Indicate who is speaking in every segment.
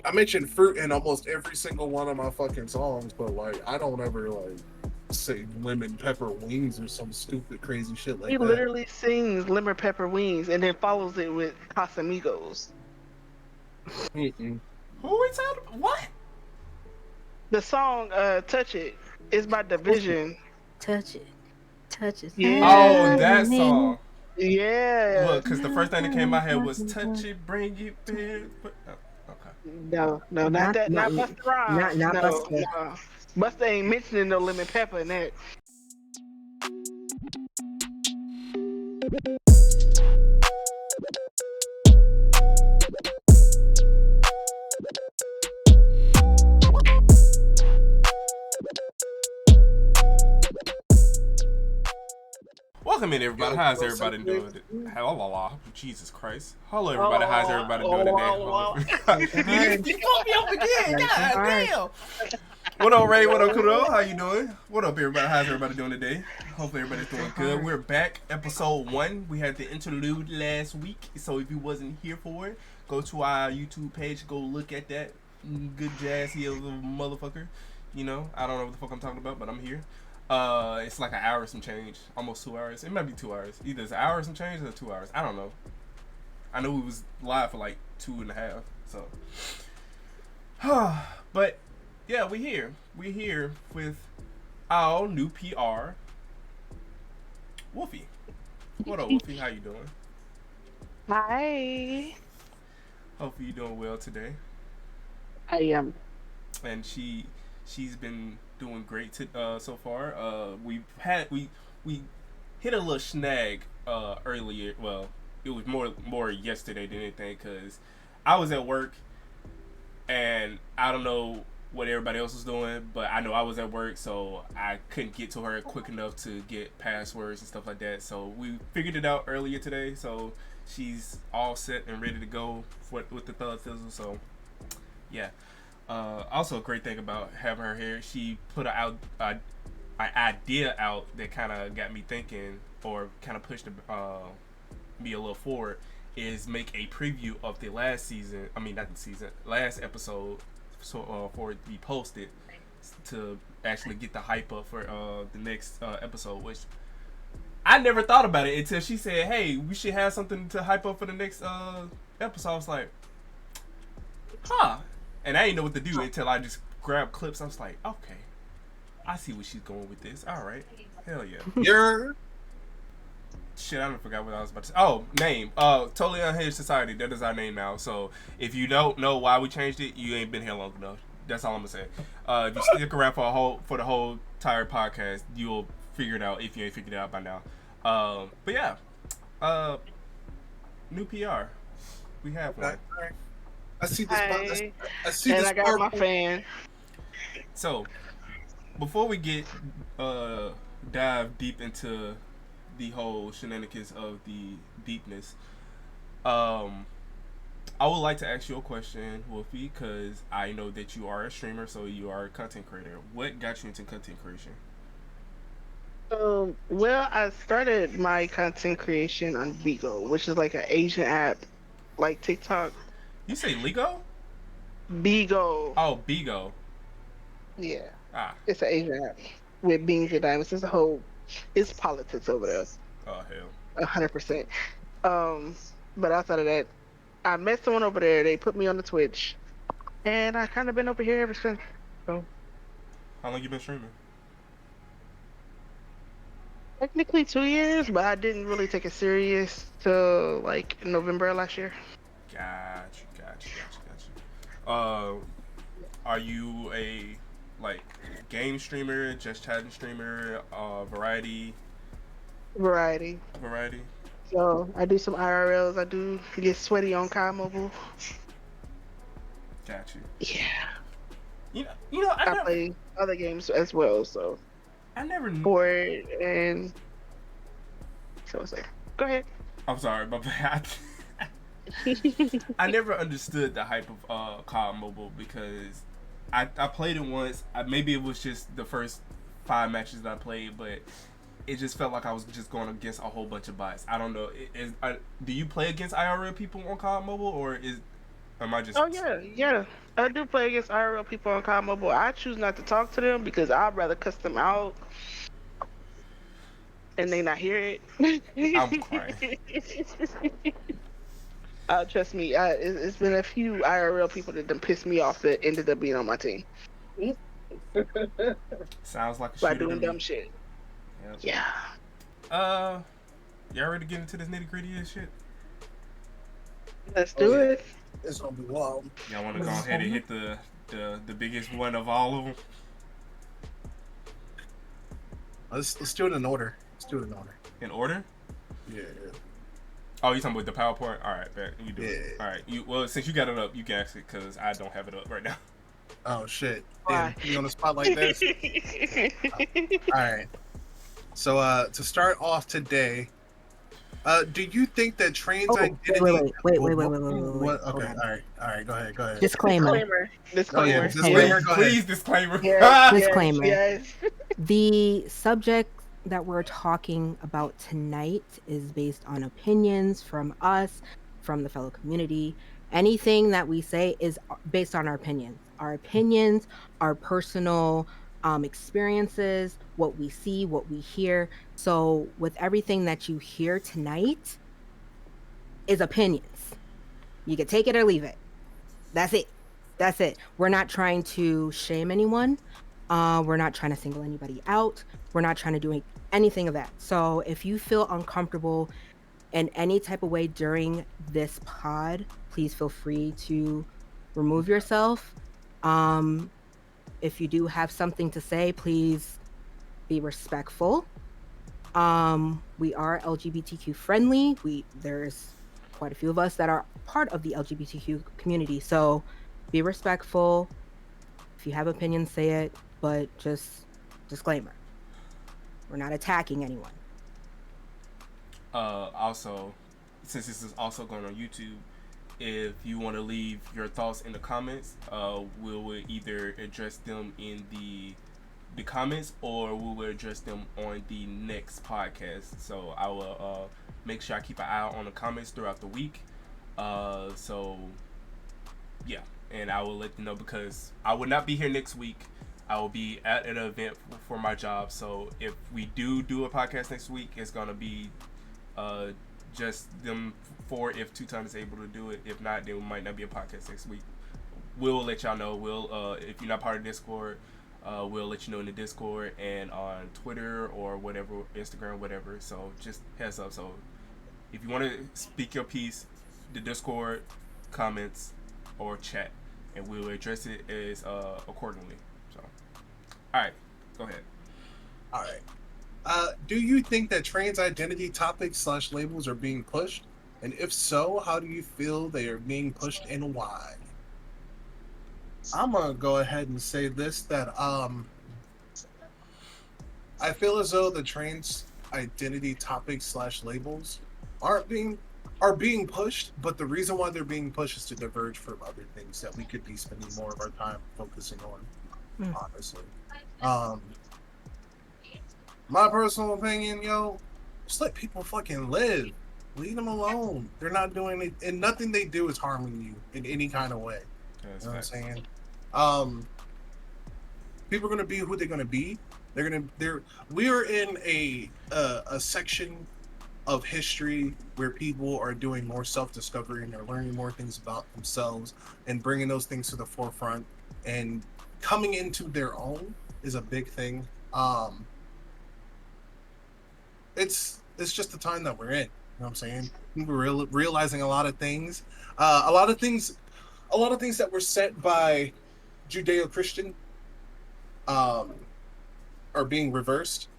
Speaker 1: I mention fruit in almost every single one of my fucking songs, but like I don't ever like say lemon pepper wings or some stupid crazy shit
Speaker 2: He
Speaker 1: like that.
Speaker 2: literally sings lemon pepper wings and then follows it with Casamigos.
Speaker 1: Mm-mm.
Speaker 3: Who we talking about? What?
Speaker 2: The song "Touch It" is by
Speaker 4: Touch it.
Speaker 2: Division.
Speaker 4: Touch it. Touch it.
Speaker 3: Oh,
Speaker 2: Yeah,
Speaker 3: that song.
Speaker 2: yeah.
Speaker 3: Look, because the first thing that came in my head was touch it, bring it back. Oh, okay.
Speaker 2: No, no, not
Speaker 4: Not
Speaker 2: that.
Speaker 4: not
Speaker 2: Not Busta Rhymes.
Speaker 4: not
Speaker 2: No,
Speaker 4: Buster.
Speaker 2: no. Busta ain't mentioning no lemon pepper in that.
Speaker 3: Welcome in, everybody. How's
Speaker 1: What's up,
Speaker 3: everybody
Speaker 1: Nick?
Speaker 3: doing? Hello, Jesus Christ. Hello, everybody. How's everybody doing today? You fucked me up again. God damn. What up, Ray? What up, Kudo? How you doing? What up, everybody? How's everybody doing today? Hopefully everybody's doing good. We're back, episode 1. We had the interlude last week, so if you wasn't here for it, go to our YouTube page. Go look at that. Good jazz here, little motherfucker. You know, I don't know what the fuck I'm talking about, but I'm here. It's like an hour some change, almost 2 hours. It might be 2 hours. Either it's an hour some change or 2 hours. I don't know. I know we was live for like 2.5. So, but yeah, we here. We here with our new PR, Wolfie. What up, Wolfie? How you doing?
Speaker 2: Hi.
Speaker 3: Hopefully you're doing well today.
Speaker 2: I am.
Speaker 3: And she's been doing great so far. We hit a little snag earlier. Well, it was more yesterday than anything because I was at work and I don't know what everybody else was doing, but I know I was at work, so I couldn't get to her quick enough to get passwords and stuff like that. So we figured it out earlier today. So she's all set and ready to go with the thug fizzle. So yeah. Also, a great thing about having her here, she put an idea out that kind of got me thinking, or kind of pushed me a little forward, is make a preview of the last season. I mean, not the season, last episode, so for it to be posted to actually get the hype up for the next episode. Which I never thought about it until she said, "Hey, we should have something to hype up for the next episode." I was like, "Huh." And I didn't know what to do until I just grabbed clips. I was like, okay, I see where she's going with this. All right. Hell yeah.
Speaker 1: You're
Speaker 3: Shit, I forgot what I was about to say. Oh, name. Totally Unhinged Society. That is our name now. So if you don't know why we changed it, you ain't been here long enough. That's all I'm going to say. If you stick around for the whole entire podcast, you'll figure it out if you ain't figured it out by now. But yeah. New PR. We have one.
Speaker 1: I see this.
Speaker 2: Hi.
Speaker 1: I see
Speaker 2: And
Speaker 1: this.
Speaker 2: I got my fan.
Speaker 3: So, before we get dive deep into the whole shenanigans of the deepness, I would like to ask you a question, Wolfie, because I know that you are a streamer, so you are a content creator. What got you into content creation?
Speaker 2: Well, I started my content creation on Bigo, which is like an Asian app, like TikTok.
Speaker 3: You say Lego?
Speaker 2: Bigo.
Speaker 3: Oh, Bigo.
Speaker 2: Yeah,
Speaker 3: Ah.
Speaker 2: it's an Asian app with beans and diamonds. It's politics over there,
Speaker 3: Oh, hell.
Speaker 2: 100%. But outside of that, I met someone over there. They put me on the Twitch, and I kind of been over here ever since. So
Speaker 3: How long you been streaming?
Speaker 2: technically 2 years, but I didn't really take it serious till like November of last year.
Speaker 3: Gotcha. Are you a like game streamer, just chatting streamer, variety?
Speaker 2: Variety. So I do some IRLs. I do get sweaty on COD Mobile.
Speaker 3: Got you.
Speaker 2: Yeah.
Speaker 3: You know,
Speaker 2: I play other games as well. So
Speaker 3: I never knew.
Speaker 2: Board and so it's like, go ahead.
Speaker 3: I'm sorry, my bad. I never understood the hype of COD Mobile because I played it once. Maybe it was just the first 5 matches that I played, but it just felt like I was just going against a whole bunch of bots. I don't know. Do you play against IRL people on COD Mobile, or Or am I just?
Speaker 2: Oh yeah. I do play against IRL people on COD Mobile. I choose not to talk to them because I'd rather cuss them out and they not hear
Speaker 3: I'm crying.
Speaker 2: it. Trust me, it's been a few IRL people that done pissed me off that ended up being on my team
Speaker 3: Sounds like a
Speaker 2: by
Speaker 3: shooter to
Speaker 2: doing
Speaker 3: me.
Speaker 2: dumb shit.
Speaker 3: Yep.
Speaker 2: Yeah.
Speaker 3: Uh, y'all ready to get into this nitty gritty of shit?
Speaker 2: Let's
Speaker 1: Oh
Speaker 2: do
Speaker 1: yeah,
Speaker 2: it.
Speaker 1: it's gonna be wild.
Speaker 3: Y'all want to go ahead and hit the biggest one of all of them?
Speaker 1: Let's do it in order. Let's do it in order.
Speaker 3: In order?
Speaker 1: Yeah.
Speaker 3: Oh, you talking about the PowerPoint? All right, bet you do it.
Speaker 1: Yeah.
Speaker 3: All right, well, since you got it up, you can ask it because I don't have it up right now.
Speaker 1: Oh shit.
Speaker 2: Why?
Speaker 1: Damn, put me on the spot like this. All right. So to start off today, do you think that trans
Speaker 4: Oh,
Speaker 1: identity?
Speaker 4: wait.
Speaker 1: Okay.
Speaker 4: Hold on.
Speaker 1: All right. Go ahead. Go ahead.
Speaker 4: Disclaimer.
Speaker 1: Oh yeah.
Speaker 2: Disclaimer.
Speaker 1: Disclaimer. Go ahead.
Speaker 3: Please, disclaimer.
Speaker 2: Yes,
Speaker 4: Disclaimer.
Speaker 2: yes.
Speaker 4: The subject that we're talking about tonight is based on opinions from us, from the fellow community. Anything that we say is based on our opinions. Our opinions, our personal experiences, what we see, what we hear. So, with everything that you hear tonight, is opinions. You can take it or leave it. That's it. That's it. We're not trying to shame anyone. We're not trying to single anybody out. We're not trying to do anything of that. So if you feel uncomfortable in any type of way during this pod, please feel free to remove yourself. If you do have something to say, please be respectful. We are LGBTQ friendly. There's quite a few of us that are part of the LGBTQ community. So be respectful. If you have opinions, say it, but just disclaimer. We're not attacking anyone.
Speaker 3: Also, since this is also going on YouTube, if you want to leave your thoughts in the comments, we will either address them in the comments or we will address them on the next podcast. So I will make sure I keep an eye out on the comments throughout the week. So yeah, and I will let you know because I will not be here next week. I will be at an event for my job. So if we do a podcast next week, it's gonna be just them four if Two-Time is able to do it. If not, then we might not be a podcast next week. We'll let y'all know. We'll if you're not part of Discord, we'll let you know in the Discord and on Twitter or whatever, Instagram, whatever. So just heads up. So if you want to speak your piece, the Discord, comments, or chat, and we will address it as accordingly. So, all right, go ahead.
Speaker 1: All right. Do you think that trans identity topics / labels are being pushed? And if so, how do you feel they are being pushed and why? I'm gonna go ahead and say this that I feel as though the trans identity topics / labels are being pushed, but the reason why they're being pushed is to diverge from other things that we could be spending more of our time focusing on. Honestly, my personal opinion, just let people fucking live. Leave them alone. They're not doing it, and nothing they do is harming you in any kind of way. You know what I'm saying? People are gonna be who they're gonna be. We are in a section of history where people are doing more self-discovery and they're learning more things about themselves and bringing those things to the forefront and coming into their own is a big thing. It's just the time that we're in. You know what I'm saying? We're realizing a lot of things. A lot of things that were set by Judeo-Christian are being reversed,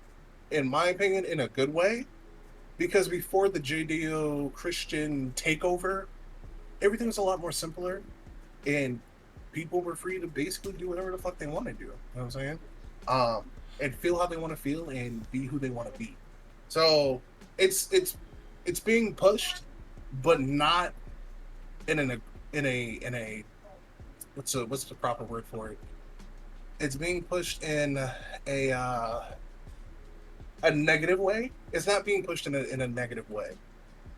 Speaker 1: in my opinion, in a good way. Because before the Judeo-Christian takeover, everything was a lot more simpler, and people were free to basically do whatever the fuck they want to do. You know what I'm saying? And feel how they want to feel and be who they want to be. So it's being pushed, but not in a what's the proper word for it? It's being pushed in a negative way. It's not being pushed in a negative way.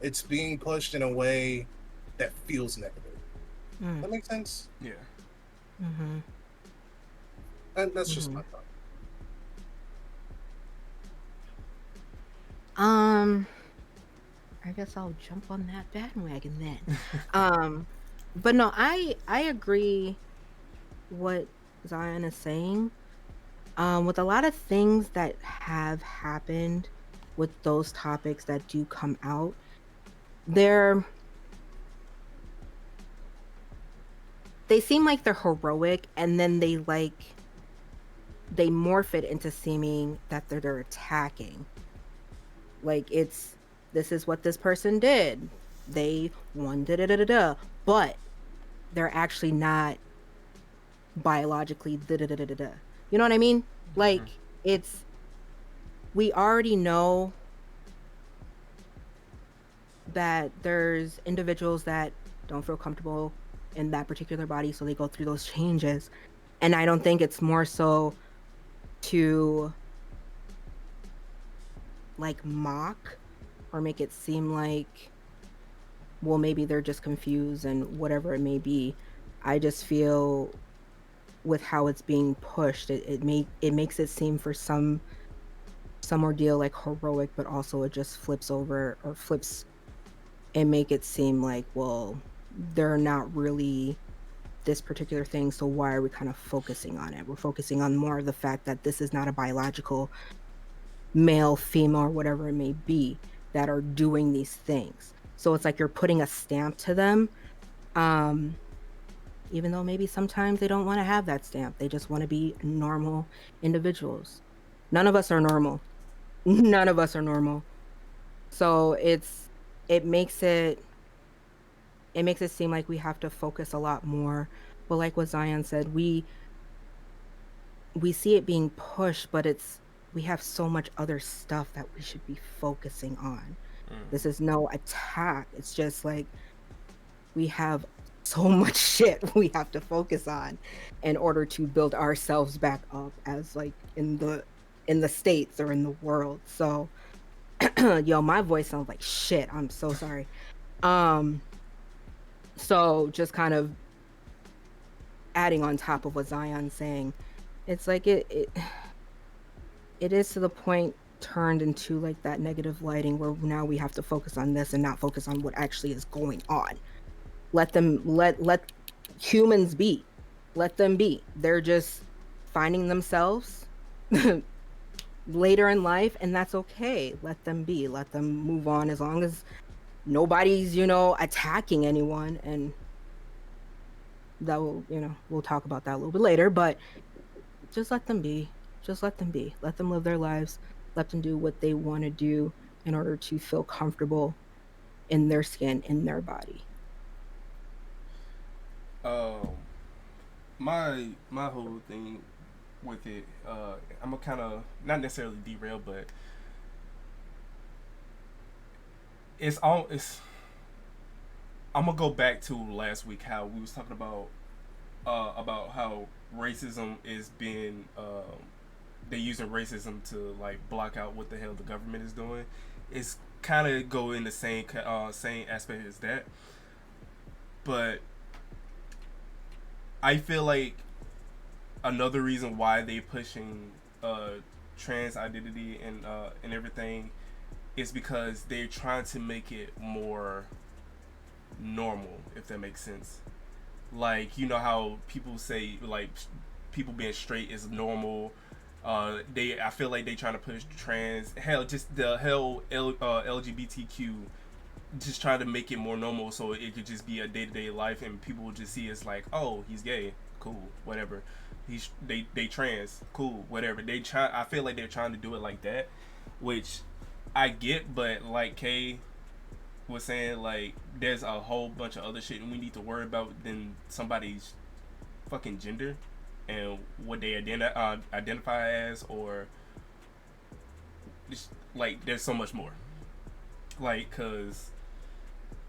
Speaker 1: It's being pushed in a way that feels negative.
Speaker 4: Mm.
Speaker 1: That makes sense.
Speaker 3: Yeah.
Speaker 4: Mm-hmm.
Speaker 1: And that's just
Speaker 4: Mm-hmm.
Speaker 1: my thought.
Speaker 4: Um, I guess I'll jump on that bandwagon then. Um, but no, I agree what Zion is saying. With a lot of things that have happened with those topics that do come out, they're they seem like they're heroic, and then they morph it into seeming that they're attacking. Like it's this is what this person did. They won da da da da da, but they're actually not biologically da da da da da da. You know what I mean?
Speaker 3: Mm-hmm.
Speaker 4: Like it's we already know that there's individuals that don't feel comfortable in that particular body, so they go through those changes. And I don't think it's more so to like mock or make it seem like, well, maybe they're just confused and whatever it may be. I just feel with how it's being pushed, it makes it seem for some ordeal like heroic, but also it just flips over or flips and make it seem like, well, they're not really this particular thing, so why are we kind of focusing on it? We're focusing on more of the fact that this is not a biological male, female, or whatever it may be that are doing these things. So it's like you're putting a stamp to them. Um, Even though maybe sometimes they don't want to have that stamp. They just want to be normal individuals. None of us are normal. None of us are normal. So it makes it makes it seem like we have to focus a lot more. But like what Zion said, we see it being pushed, but we have so much other stuff that we should be focusing on. This is no attack. It's just like we have so much shit we have to focus on in order to build ourselves back up as like in the states or in the world. So yo, my voice sounds like shit. I'm so sorry. Um so just kind of adding on top of what Zion's saying, it's like it is to the point turned into like that negative lighting where now we have to focus on this and not focus on what actually is going on. Let humans be. Let them be. They're just finding themselves later in life, and that's okay. Let them be. Let them move on as long as nobody's, attacking anyone. And that will, we'll talk about that a little bit later, but just let them be. Just let them be. Let them live their lives. Let them do what they want to do in order to feel comfortable in their skin, in their body.
Speaker 3: Um, my whole thing with it, I'm gonna kind of not necessarily derail, but it's. I'm gonna go back to last week how we was talking about how racism is being they're using racism to like block out what the hell the government is doing. It's kind of go in the same aspect as that, but I feel like another reason why they pushing trans identity and everything is because they're trying to make it more normal, if that makes sense. Like you know how people say like people being straight is normal. I feel like they trying to push trans hell just the hell LGBTQ just trying to make it more normal so it could just be a day to day life and people will just see it's like oh he's gay cool whatever they trans cool whatever they try. I feel like they're trying to do it like that, which I get, but like Kay was saying, like there's a whole bunch of other shit we need to worry about than somebody's fucking gender and what they identify as, or just, like there's so much more. Like, cause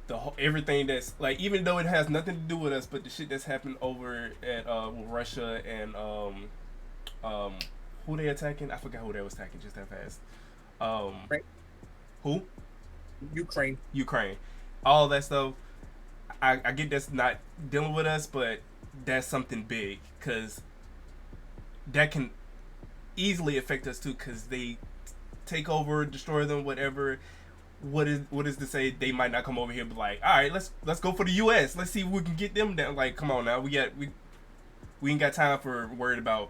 Speaker 3: the whole, everything that's like, even though it has nothing to do with us, but the shit that's happened over at with Russia and um who they attacking? I forgot who they was attacking just that fast. Um,
Speaker 1: Right.
Speaker 3: who?
Speaker 1: Ukraine.
Speaker 3: Ukraine. All that stuff. I get that's not dealing with us, but that's something big because that can easily affect us too because they take over, destroy them, whatever. What is to say they might not come over here, but like, all right, let's go for the U.S. Let's see if we can get them down. Like, come on now, we ain't got time for worried about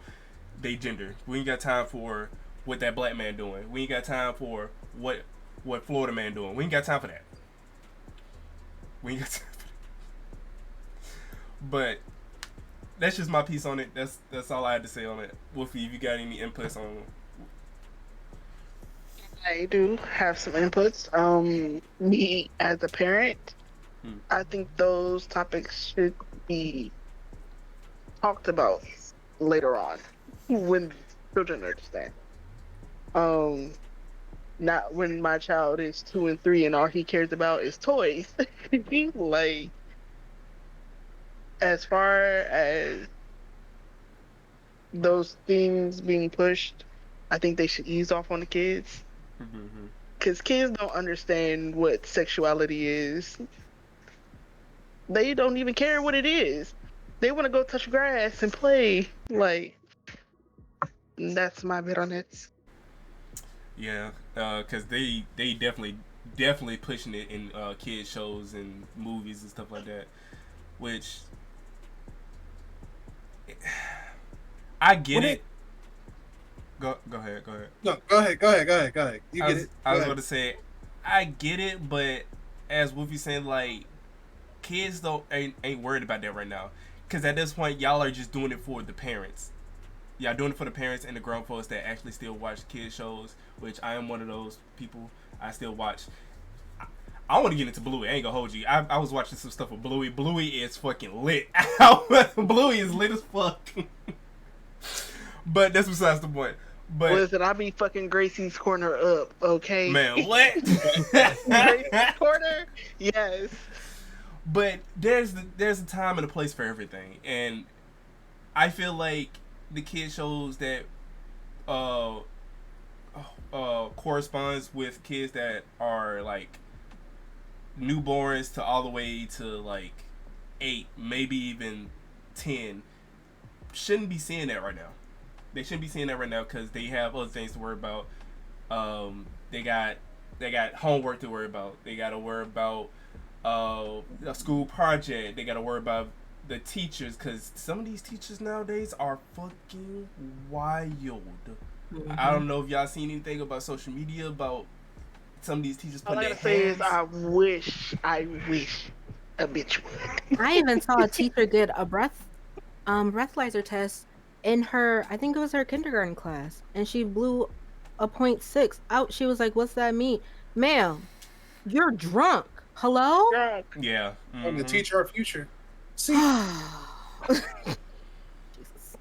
Speaker 3: they gender. We ain't got time for what that black man doing. We ain't got time for what Florida man doing. We ain't got time for that. We ain't got time for that. But that's just my piece on it. That's all I had to say on it. Wolfie, if you got any inputs on
Speaker 2: I do have some inputs. Me as a parent,
Speaker 3: Hmm.
Speaker 2: I think those topics should be talked about later on when children understand. Um, Not when my child is 2 and 3 and all he cares about is toys. Like, as far as those things being pushed, I think they should ease off on the kids
Speaker 3: Mm-hmm.
Speaker 2: because kids don't understand what sexuality is. They don't even care what it is. They want to go touch grass and play. Like, that's my bit on it.
Speaker 3: Yeah, because they definitely pushing it in kid shows and movies and stuff like that. Which I get
Speaker 1: What
Speaker 3: it. Go ahead.
Speaker 1: No, go ahead. You get it.
Speaker 3: I
Speaker 1: Go
Speaker 3: was
Speaker 1: ahead.
Speaker 3: going to say I get it, but as Wolfie saying, like kids don't ain't worried about that right now. Because at this point, y'all are just doing it for the parents. Y'all doing it for the parents and the grown folks that actually still watch kid shows, which I am one of those people. I still watch. I want to get into Bluey. I ain't gonna hold you. I was watching some stuff with Bluey. Bluey is fucking lit. Bluey is lit as fuck. But that's besides the point. But
Speaker 2: Listen, I be fucking Gracie's corner up, okay?
Speaker 3: man, what?
Speaker 2: Gracie's corner? Yes.
Speaker 3: But there's a time and a place for everything, and I feel like the kid shows that uh corresponds with kids that are like newborns to all the way to like 8, maybe even 10, shouldn't be seeing that right now. They shouldn't be seeing that right now because they have other things to worry about. They got homework to worry about. They got to worry about a school project. They got to worry about the teachers because some of these teachers nowadays are fucking wild.
Speaker 4: Mm-hmm.
Speaker 3: I don't know if y'all seen anything about social media about some of these teachers
Speaker 2: All
Speaker 3: putting
Speaker 2: I
Speaker 3: their
Speaker 2: gotta say is,
Speaker 3: hands.
Speaker 2: I wish a bitch would.
Speaker 4: I even saw a teacher did a breathalyzer test in her, I think it was her kindergarten class, and she blew a .6 out. She was like, "What's that mean, ma'am? You're drunk. Hello."
Speaker 2: Drunk.
Speaker 3: Yeah.
Speaker 1: And to
Speaker 3: Mm-hmm.
Speaker 1: teach our future. See,
Speaker 4: Jesus.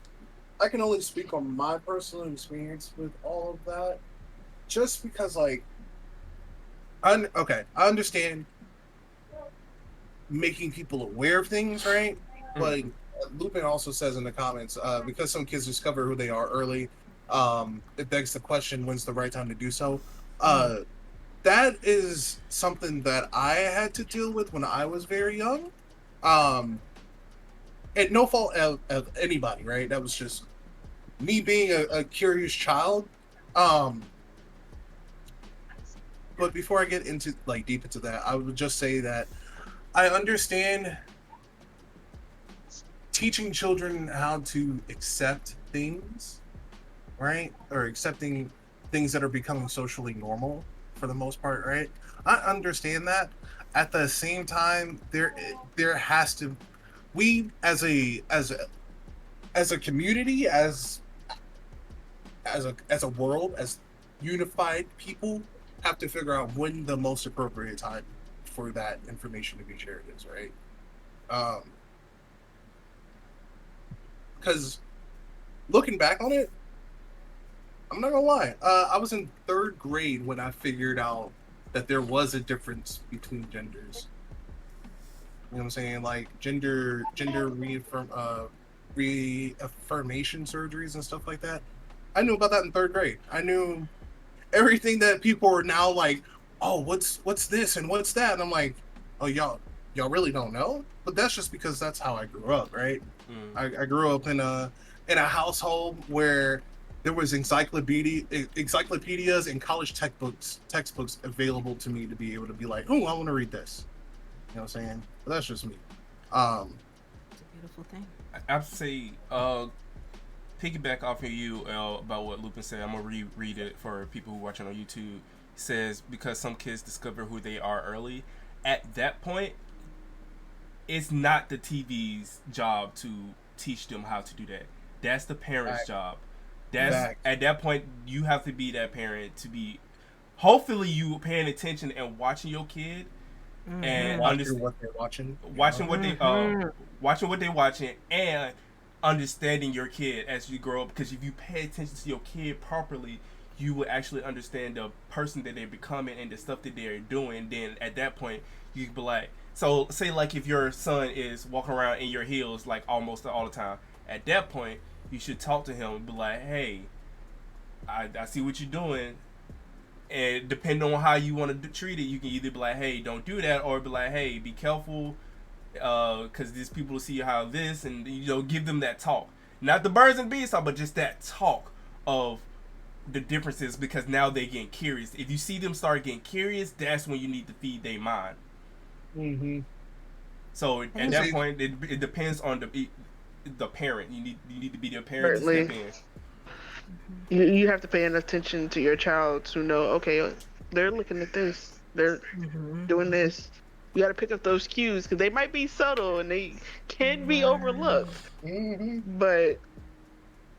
Speaker 1: I can only speak on my personal experience with all of that, just because, like, I understand making people aware of things, right? But Lupin also says in the comments, because some kids discover who they are early, it begs the question, when's the right time to do so? That is something that I had to deal with when I was very young. And no fault of anybody, right? That was just me being a curious child. Um, but before I get into like deep into that, I would just say that I understand teaching children how to accept things, right? Or accepting things that are becoming socially normal for the most part, right? I understand that. At the same time, there has to we as a community, as a world, as unified people, have to figure out when the most appropriate time for that information to be shared is, right? Because looking back on it, I'm not gonna lie. I was in 3rd grade when I figured out that there was a difference between genders. You know what I'm saying? Like gender reaffirmation surgeries and stuff like that. I knew about that in 3rd grade. I knew everything that people are now like, oh, what's this and what's that? And I'm like, oh, y'all y'all really don't know, but that's just because that's how I grew up, right? I grew up in a household where there was encyclopedias and college textbooks available to me to be able to be like, oh, I want to read this. You know what I'm saying? But that's just me.
Speaker 4: It's a beautiful thing.
Speaker 3: I have to say, piggyback off of you about what Lupin said. I'm gonna reread it for people who are watching on YouTube. It says because some kids discover who they are early. At that point, it's not the TV's job to teach them how to do that. That's the parent's
Speaker 1: Right.
Speaker 3: job. That's
Speaker 1: Back.
Speaker 3: at that point you have to be that parent to be. Hopefully, you paying attention and watching your kid and
Speaker 1: Watching what they're watching.
Speaker 3: watching what they
Speaker 4: Mhm.
Speaker 3: watching what they're watching and understanding your kid as you grow up, because if you pay attention to your kid properly you will actually understand the person that they're becoming and the stuff that they're doing. Then at that point you can be like, so say like if your son is walking around in your heels like almost all the time, at that point you should talk to him and be like, hey, I see what you're doing, and depending on how you want to treat it, you can either be like, hey, don't do that, or be like, hey, be careful, because these people will see how this, and give them that talk, not the birds and bees talk, but just that talk of the differences, because now they getting curious. If you see them start getting curious, that's when you need to feed their mind.
Speaker 1: Mm-hmm.
Speaker 3: So at that point, it depends on the parent. You need to be the parent to
Speaker 2: Certainly.
Speaker 3: step in.
Speaker 2: You have to pay attention to your child to know, okay, they're looking at this, they're doing this. You got to pick up those cues because they might be subtle and they can be overlooked.
Speaker 1: Mm-hmm.
Speaker 2: But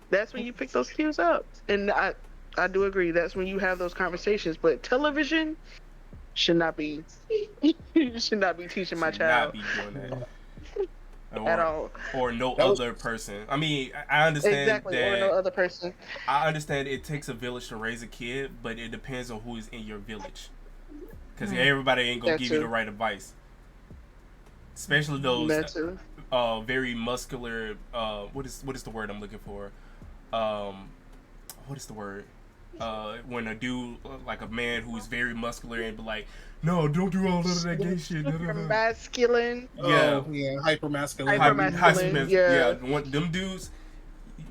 Speaker 2: that's when you pick those cues up. And I do agree. That's when you have those conversations. But television should not be should not be teaching my
Speaker 3: Should
Speaker 2: child
Speaker 3: not be doing that.
Speaker 2: at all.
Speaker 3: Or no
Speaker 1: That was-
Speaker 3: other person. I mean, I understand
Speaker 2: Exactly, or no
Speaker 3: that.
Speaker 2: other person.
Speaker 3: I understand it takes a village to raise a kid, but it depends on who is in your village. Because everybody ain't gonna
Speaker 2: That
Speaker 3: give you
Speaker 2: too.
Speaker 3: the right advice. Especially those
Speaker 2: That too.
Speaker 3: very muscular. What is the word I'm looking for? What is the word? When a dude, like a man who's very muscular, and be like, no, don't do all of that gay shit.
Speaker 2: Super masculine.
Speaker 3: Yeah.
Speaker 1: Oh, yeah, hyper masculine.
Speaker 2: Hyper-masculine. Yeah.
Speaker 3: Want them dudes.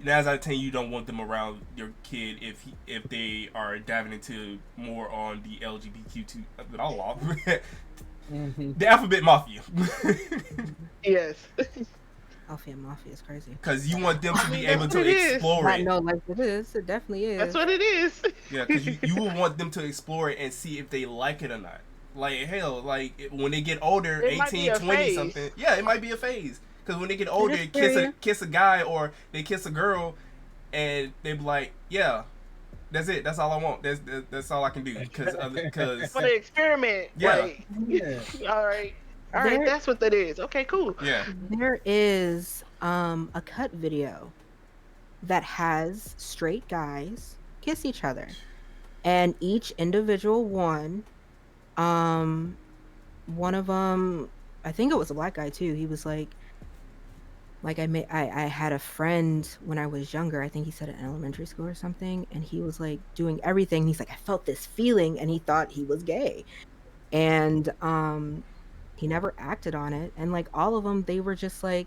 Speaker 3: As I tell you, you don't want them around your kid if they are diving into more on the LGBTQ.
Speaker 1: Mm-hmm.
Speaker 3: The alphabet mafia.
Speaker 2: Yes.
Speaker 4: Alpha Mafia is crazy.
Speaker 3: Because you want them to be
Speaker 2: That's
Speaker 3: able
Speaker 2: what
Speaker 3: to
Speaker 2: it is.
Speaker 3: explore
Speaker 4: I
Speaker 3: it.
Speaker 4: know, like it is. It definitely is.
Speaker 2: That's what it is.
Speaker 3: Yeah, because you will want them to explore it and see if they like it or not. Like, hell, like when they get older,
Speaker 2: It might be
Speaker 3: 18,
Speaker 2: a
Speaker 3: 20
Speaker 2: phase.
Speaker 3: something. Yeah, it might be a phase. Because when they get older, they
Speaker 4: Period.
Speaker 3: kiss a guy or they kiss a girl, and they be like, yeah, that's it. That's all I want. That's all I can do. Because
Speaker 2: For the experiment.
Speaker 3: Yeah.
Speaker 2: Right.
Speaker 1: Yeah.
Speaker 2: All right. All right.
Speaker 4: There-
Speaker 2: That's what that is. Okay, cool.
Speaker 3: yeah,
Speaker 4: There is a cut video that has straight guys kiss each other, and each individual one of them, I think it was a black guy too. He was like I had a friend when I was younger. I think he said in elementary school or something, and he was like doing everything. He's like, I felt this feeling, and he thought he was gay, and he never acted on it. And like all of them, they were just like,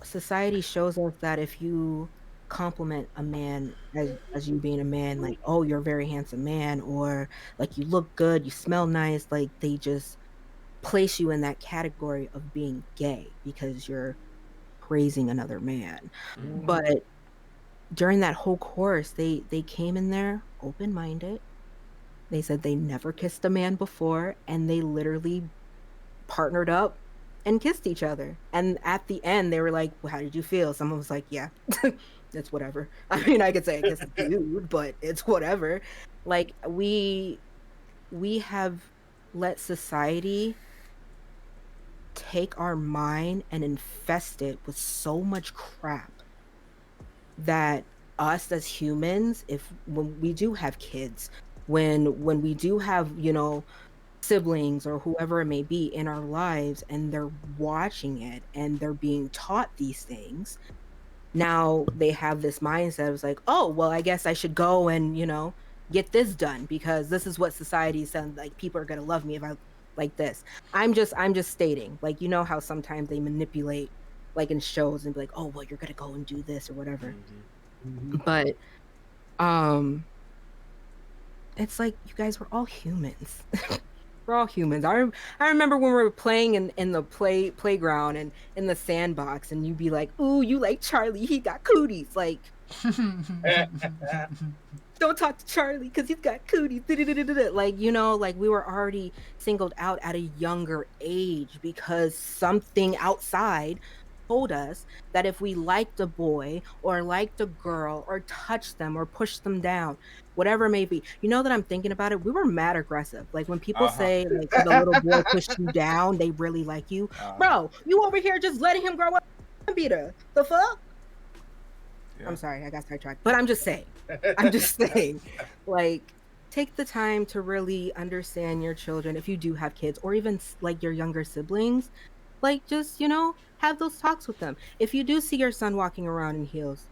Speaker 4: society shows us that if you compliment a man as you being a man, like, oh, you're a very handsome man, or like you look good, you smell nice, like they just place you in that category of being gay because you're praising another man. But during that whole course, they came in there open-minded. They said they never kissed a man before, and they literally partnered up and kissed each other. And at the end, they were like, well, how did you feel? Someone was like, yeah, it's whatever. I mean, I could say I kissed a dude, but it's whatever. Like, we have let society take our mind and infest it with so much crap that us as humans, when we do have kids, when we do have, siblings or whoever it may be in our lives, and they're watching it and they're being taught these things, now they have this mindset of like, oh, well, I guess I should go and get this done because this is what society said, like people are going to love me if I like this. I'm just stating, like, you know how sometimes they manipulate, like in shows, and be like, oh well, you're gonna go and do this or whatever. But it's like, you guys were all humans. We're all humans. I remember when we were playing in the playground and in the sandbox, and you'd be like, ooh, you like Charlie, he got cooties. Like, don't talk to Charlie because he's got cooties. Like, you know, like we were already singled out at a younger age because something outside told us that if we liked a boy or liked a girl or touched them or pushed them down, whatever it may be, you know, that I'm thinking about it, we were mad aggressive. Like when people say, like, if the little boy pushed you down, they really like you. Bro, you over here just letting him grow up and beat her. The fuck? Yeah. I'm sorry, I got sidetracked. But I'm just saying, like, take the time to really understand your children if you do have kids, or even like your younger siblings. Like, just, you know, have those talks with them. If you do see your son walking around in heels,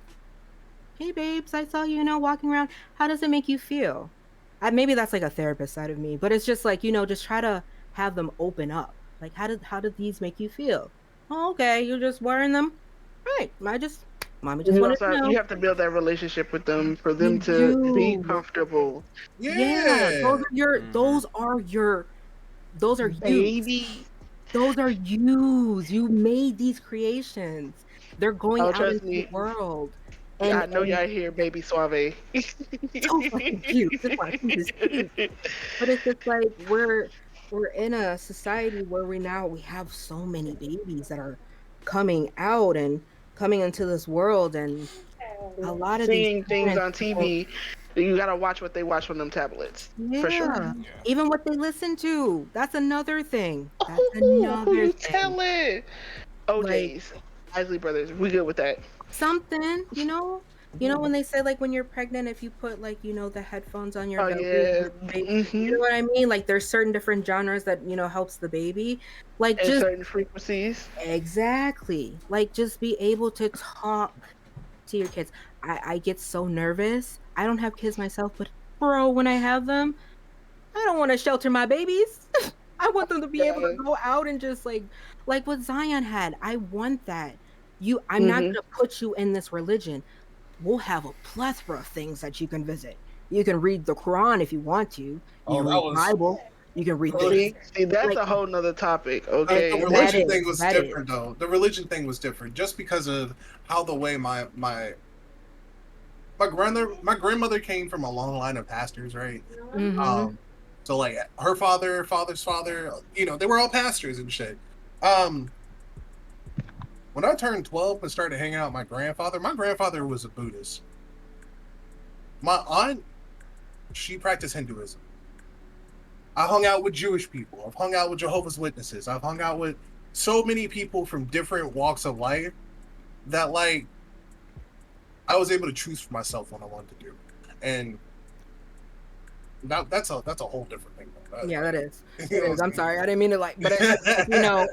Speaker 4: hey babes, I saw you, you know, walking around. How does it make you feel? Maybe that's like a therapist side of me, but it's just like, you know, just try to have them open up. Like, how did these make you feel? Oh, okay, you're just wearing them. Right. Mommy just wanted to know.
Speaker 2: You have to build that relationship with them for them to be comfortable.
Speaker 4: Yeah. Those are you.
Speaker 2: Baby.
Speaker 4: Those are yous. You made these creations. They're going out into the world.
Speaker 2: And I know y'all hear Baby Suave.
Speaker 4: So fucking cute. Just want to keep this cute. But it's just like we're in a society where we have so many babies that are coming out and coming into this world, and a lot of
Speaker 2: seeing things on TV. You gotta watch what they watch on them tablets. Yeah. For sure.
Speaker 4: Yeah. Even what they listen to. That's another thing.
Speaker 2: Who you telling? OJ's, Isley Brothers. We good with that.
Speaker 4: Something, you know. You know when they say, like, when you're pregnant, if you put, like, you know, the headphones on your belly, you know what I mean? Like, there's certain different genres that, you know, helps the baby. Like,
Speaker 2: and just certain frequencies.
Speaker 4: Exactly. Like, just be able to talk to your kids. I get so nervous. I don't have kids myself, but bro, when I have them, I don't want to shelter my babies. I want them to be able to go out and just like what Zion had. I want that. I'm not going to put you in this religion. We'll have a plethora of things that you can visit. You can read the Quran if you want to. You can read the Bible. You can read
Speaker 2: See, that's a whole nother topic. Okay,
Speaker 1: the religion thing was different, though. The religion thing was different just because of how the way my grandmother came from a long line of pastors, right?
Speaker 4: Mm-hmm.
Speaker 1: So like her father's father, you know, they were all pastors and shit. When I turned 12 and started hanging out with my grandfather was a Buddhist. My aunt, she practiced Hinduism. I hung out with Jewish people. I've hung out with Jehovah's Witnesses. I've hung out with so many people from different walks of life that, like, I was able to choose for myself what I wanted to do. And that's a whole different thing.
Speaker 4: Yeah, that is. It is. I'm sorry. I didn't mean to, like, but it's, you know,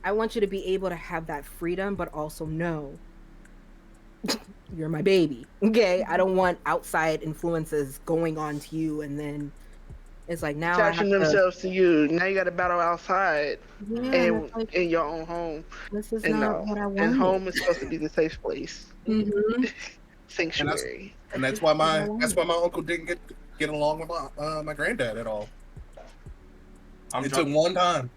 Speaker 4: I want you to be able to have that freedom, but also know you're my baby. Okay. I don't want outside influences going on to you, and then it's like now
Speaker 2: attaching themselves to you. Now you got to battle outside and like, in your own home.
Speaker 4: This is not what I want.
Speaker 2: And home is supposed to be the safe place.
Speaker 4: Mm-hmm.
Speaker 2: Sanctuary.
Speaker 1: And that's why my uncle didn't get along with my granddad at all. It took one time.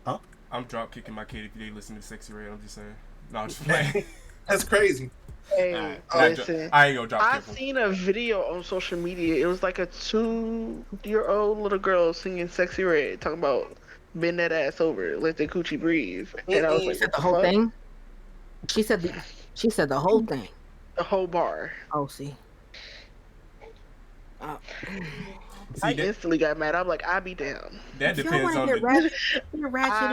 Speaker 1: Huh?
Speaker 3: I'm drop kicking my kid if they listen to Sexy Red. I'm just saying. No, I'm just playing.
Speaker 1: That's crazy.
Speaker 2: Hey, listen.
Speaker 3: I ain't gonna drop kick
Speaker 2: him. I seen a video on social media. It was like a 2-year-old little girl singing Sexy Red, talking about bend that ass over, let the coochie breathe. And I was like,
Speaker 4: the whole thing? She said the whole thing.
Speaker 2: The whole bar.
Speaker 4: Oh, see.
Speaker 2: I instantly got mad. I'm like, I be down.
Speaker 3: That depends on
Speaker 4: you're ratchet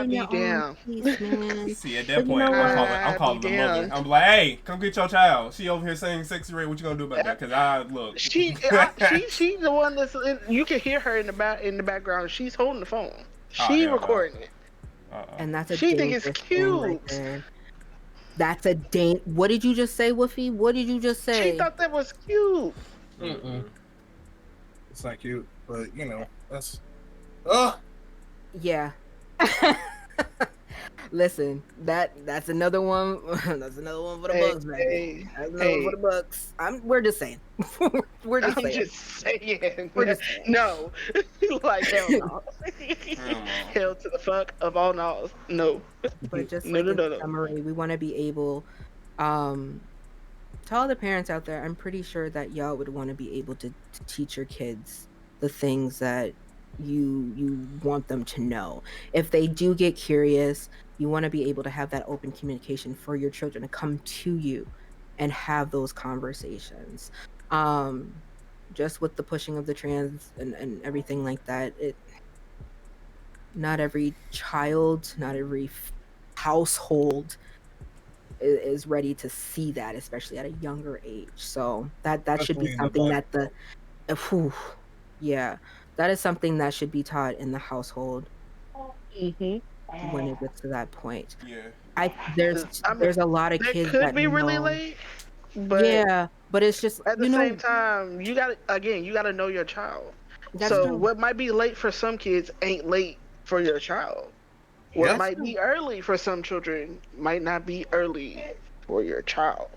Speaker 4: in your own piece, man.
Speaker 3: See, at that point, I'm calling the mother. I'm like, hey, come get your child. She over here saying Sexy Red. What you gonna do about that? Because
Speaker 2: she's the one that's you can hear her in the background. She's holding the phone. She recording it.
Speaker 4: And that's
Speaker 2: she think it's cute.
Speaker 4: Right, that's a what did you just say, Woofy? What did you just say?
Speaker 2: She thought that was cute.
Speaker 1: It's not cute, but you know, that's
Speaker 4: Yeah. Listen, that's another one. That's another one for the
Speaker 2: Hey,
Speaker 4: books, baby.
Speaker 2: hey,
Speaker 4: That's another one for
Speaker 2: hey.
Speaker 4: the books. We're just saying. We're just
Speaker 2: I'm
Speaker 4: saying.
Speaker 2: just saying.
Speaker 4: We're just saying.
Speaker 2: No. Like, hell no.
Speaker 3: Hell no.
Speaker 2: Hell to the fuck of all no. No.
Speaker 4: But just
Speaker 2: No,
Speaker 4: like
Speaker 2: no,
Speaker 4: in
Speaker 2: no, no.
Speaker 4: summary, we want to be able, um, to all the parents out there, I'm pretty sure that y'all would want to be able to teach your kids the things that you want them to know. If they do get curious, you want to be able to have that open communication for your children to come to you and have those conversations. Um, just with the pushing of the trans and everything like that, it not every child, not every household is ready to see that, especially at a younger age. So that should be
Speaker 1: Especially in the
Speaker 4: something
Speaker 1: butt.
Speaker 4: that whew, yeah, that is something that should be taught in the household
Speaker 2: Mm-hmm.
Speaker 4: when it gets to that point.
Speaker 3: Yeah.
Speaker 4: I there's
Speaker 2: I mean,
Speaker 4: there's a lot of
Speaker 2: that
Speaker 4: kids
Speaker 2: could
Speaker 4: that
Speaker 2: be really
Speaker 4: know,
Speaker 2: late, but
Speaker 4: yeah, but it's just
Speaker 2: at the same time, you gotta know your child.
Speaker 4: that's
Speaker 2: So
Speaker 4: true.
Speaker 2: what might be late for some kids ain't late for your child. What
Speaker 1: Yes,
Speaker 4: That's
Speaker 2: might
Speaker 4: true.
Speaker 2: be early for some children might not be early for your child.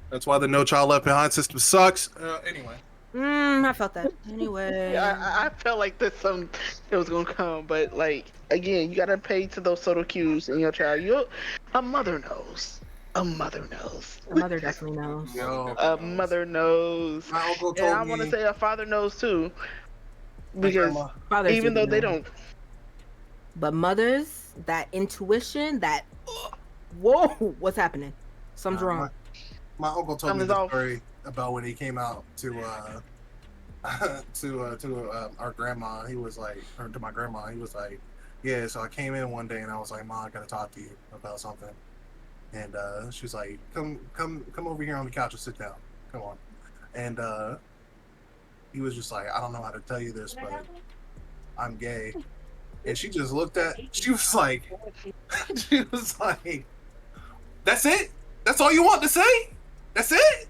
Speaker 1: that's why the No Child Left Behind system sucks. Anyway,
Speaker 4: I felt that anyway.
Speaker 2: I felt like this some it was gonna come, but like again, you gotta pay to those subtle cues in your child. A mother knows. A mother knows.
Speaker 4: A mother definitely knows.
Speaker 3: Mother
Speaker 1: yo,
Speaker 3: definitely
Speaker 2: A
Speaker 3: knows.
Speaker 2: mother knows,
Speaker 1: my uncle
Speaker 2: and I
Speaker 1: told
Speaker 2: want to
Speaker 1: me,
Speaker 2: say a father knows too,
Speaker 1: my
Speaker 2: because
Speaker 1: grandma,
Speaker 4: Fathers do
Speaker 2: even though they
Speaker 4: know,
Speaker 2: don't,
Speaker 4: but mothers, that intuition, that whoa, what's happening? Something's
Speaker 1: uh, my
Speaker 4: wrong.
Speaker 1: my uncle told me
Speaker 2: something's
Speaker 1: the
Speaker 2: off.
Speaker 1: story about when he came out to our grandma. He was like, or to my grandma, he was like, yeah. So I came in one day and I was like, Mom, I gotta talk to you about something. And she was like, come over here on the couch and sit down. Come on. And he was just like, I don't know how to tell you this, but I'm gay. And she just looked at. She was like, she was like, that's it. That's all you want to say. That's it.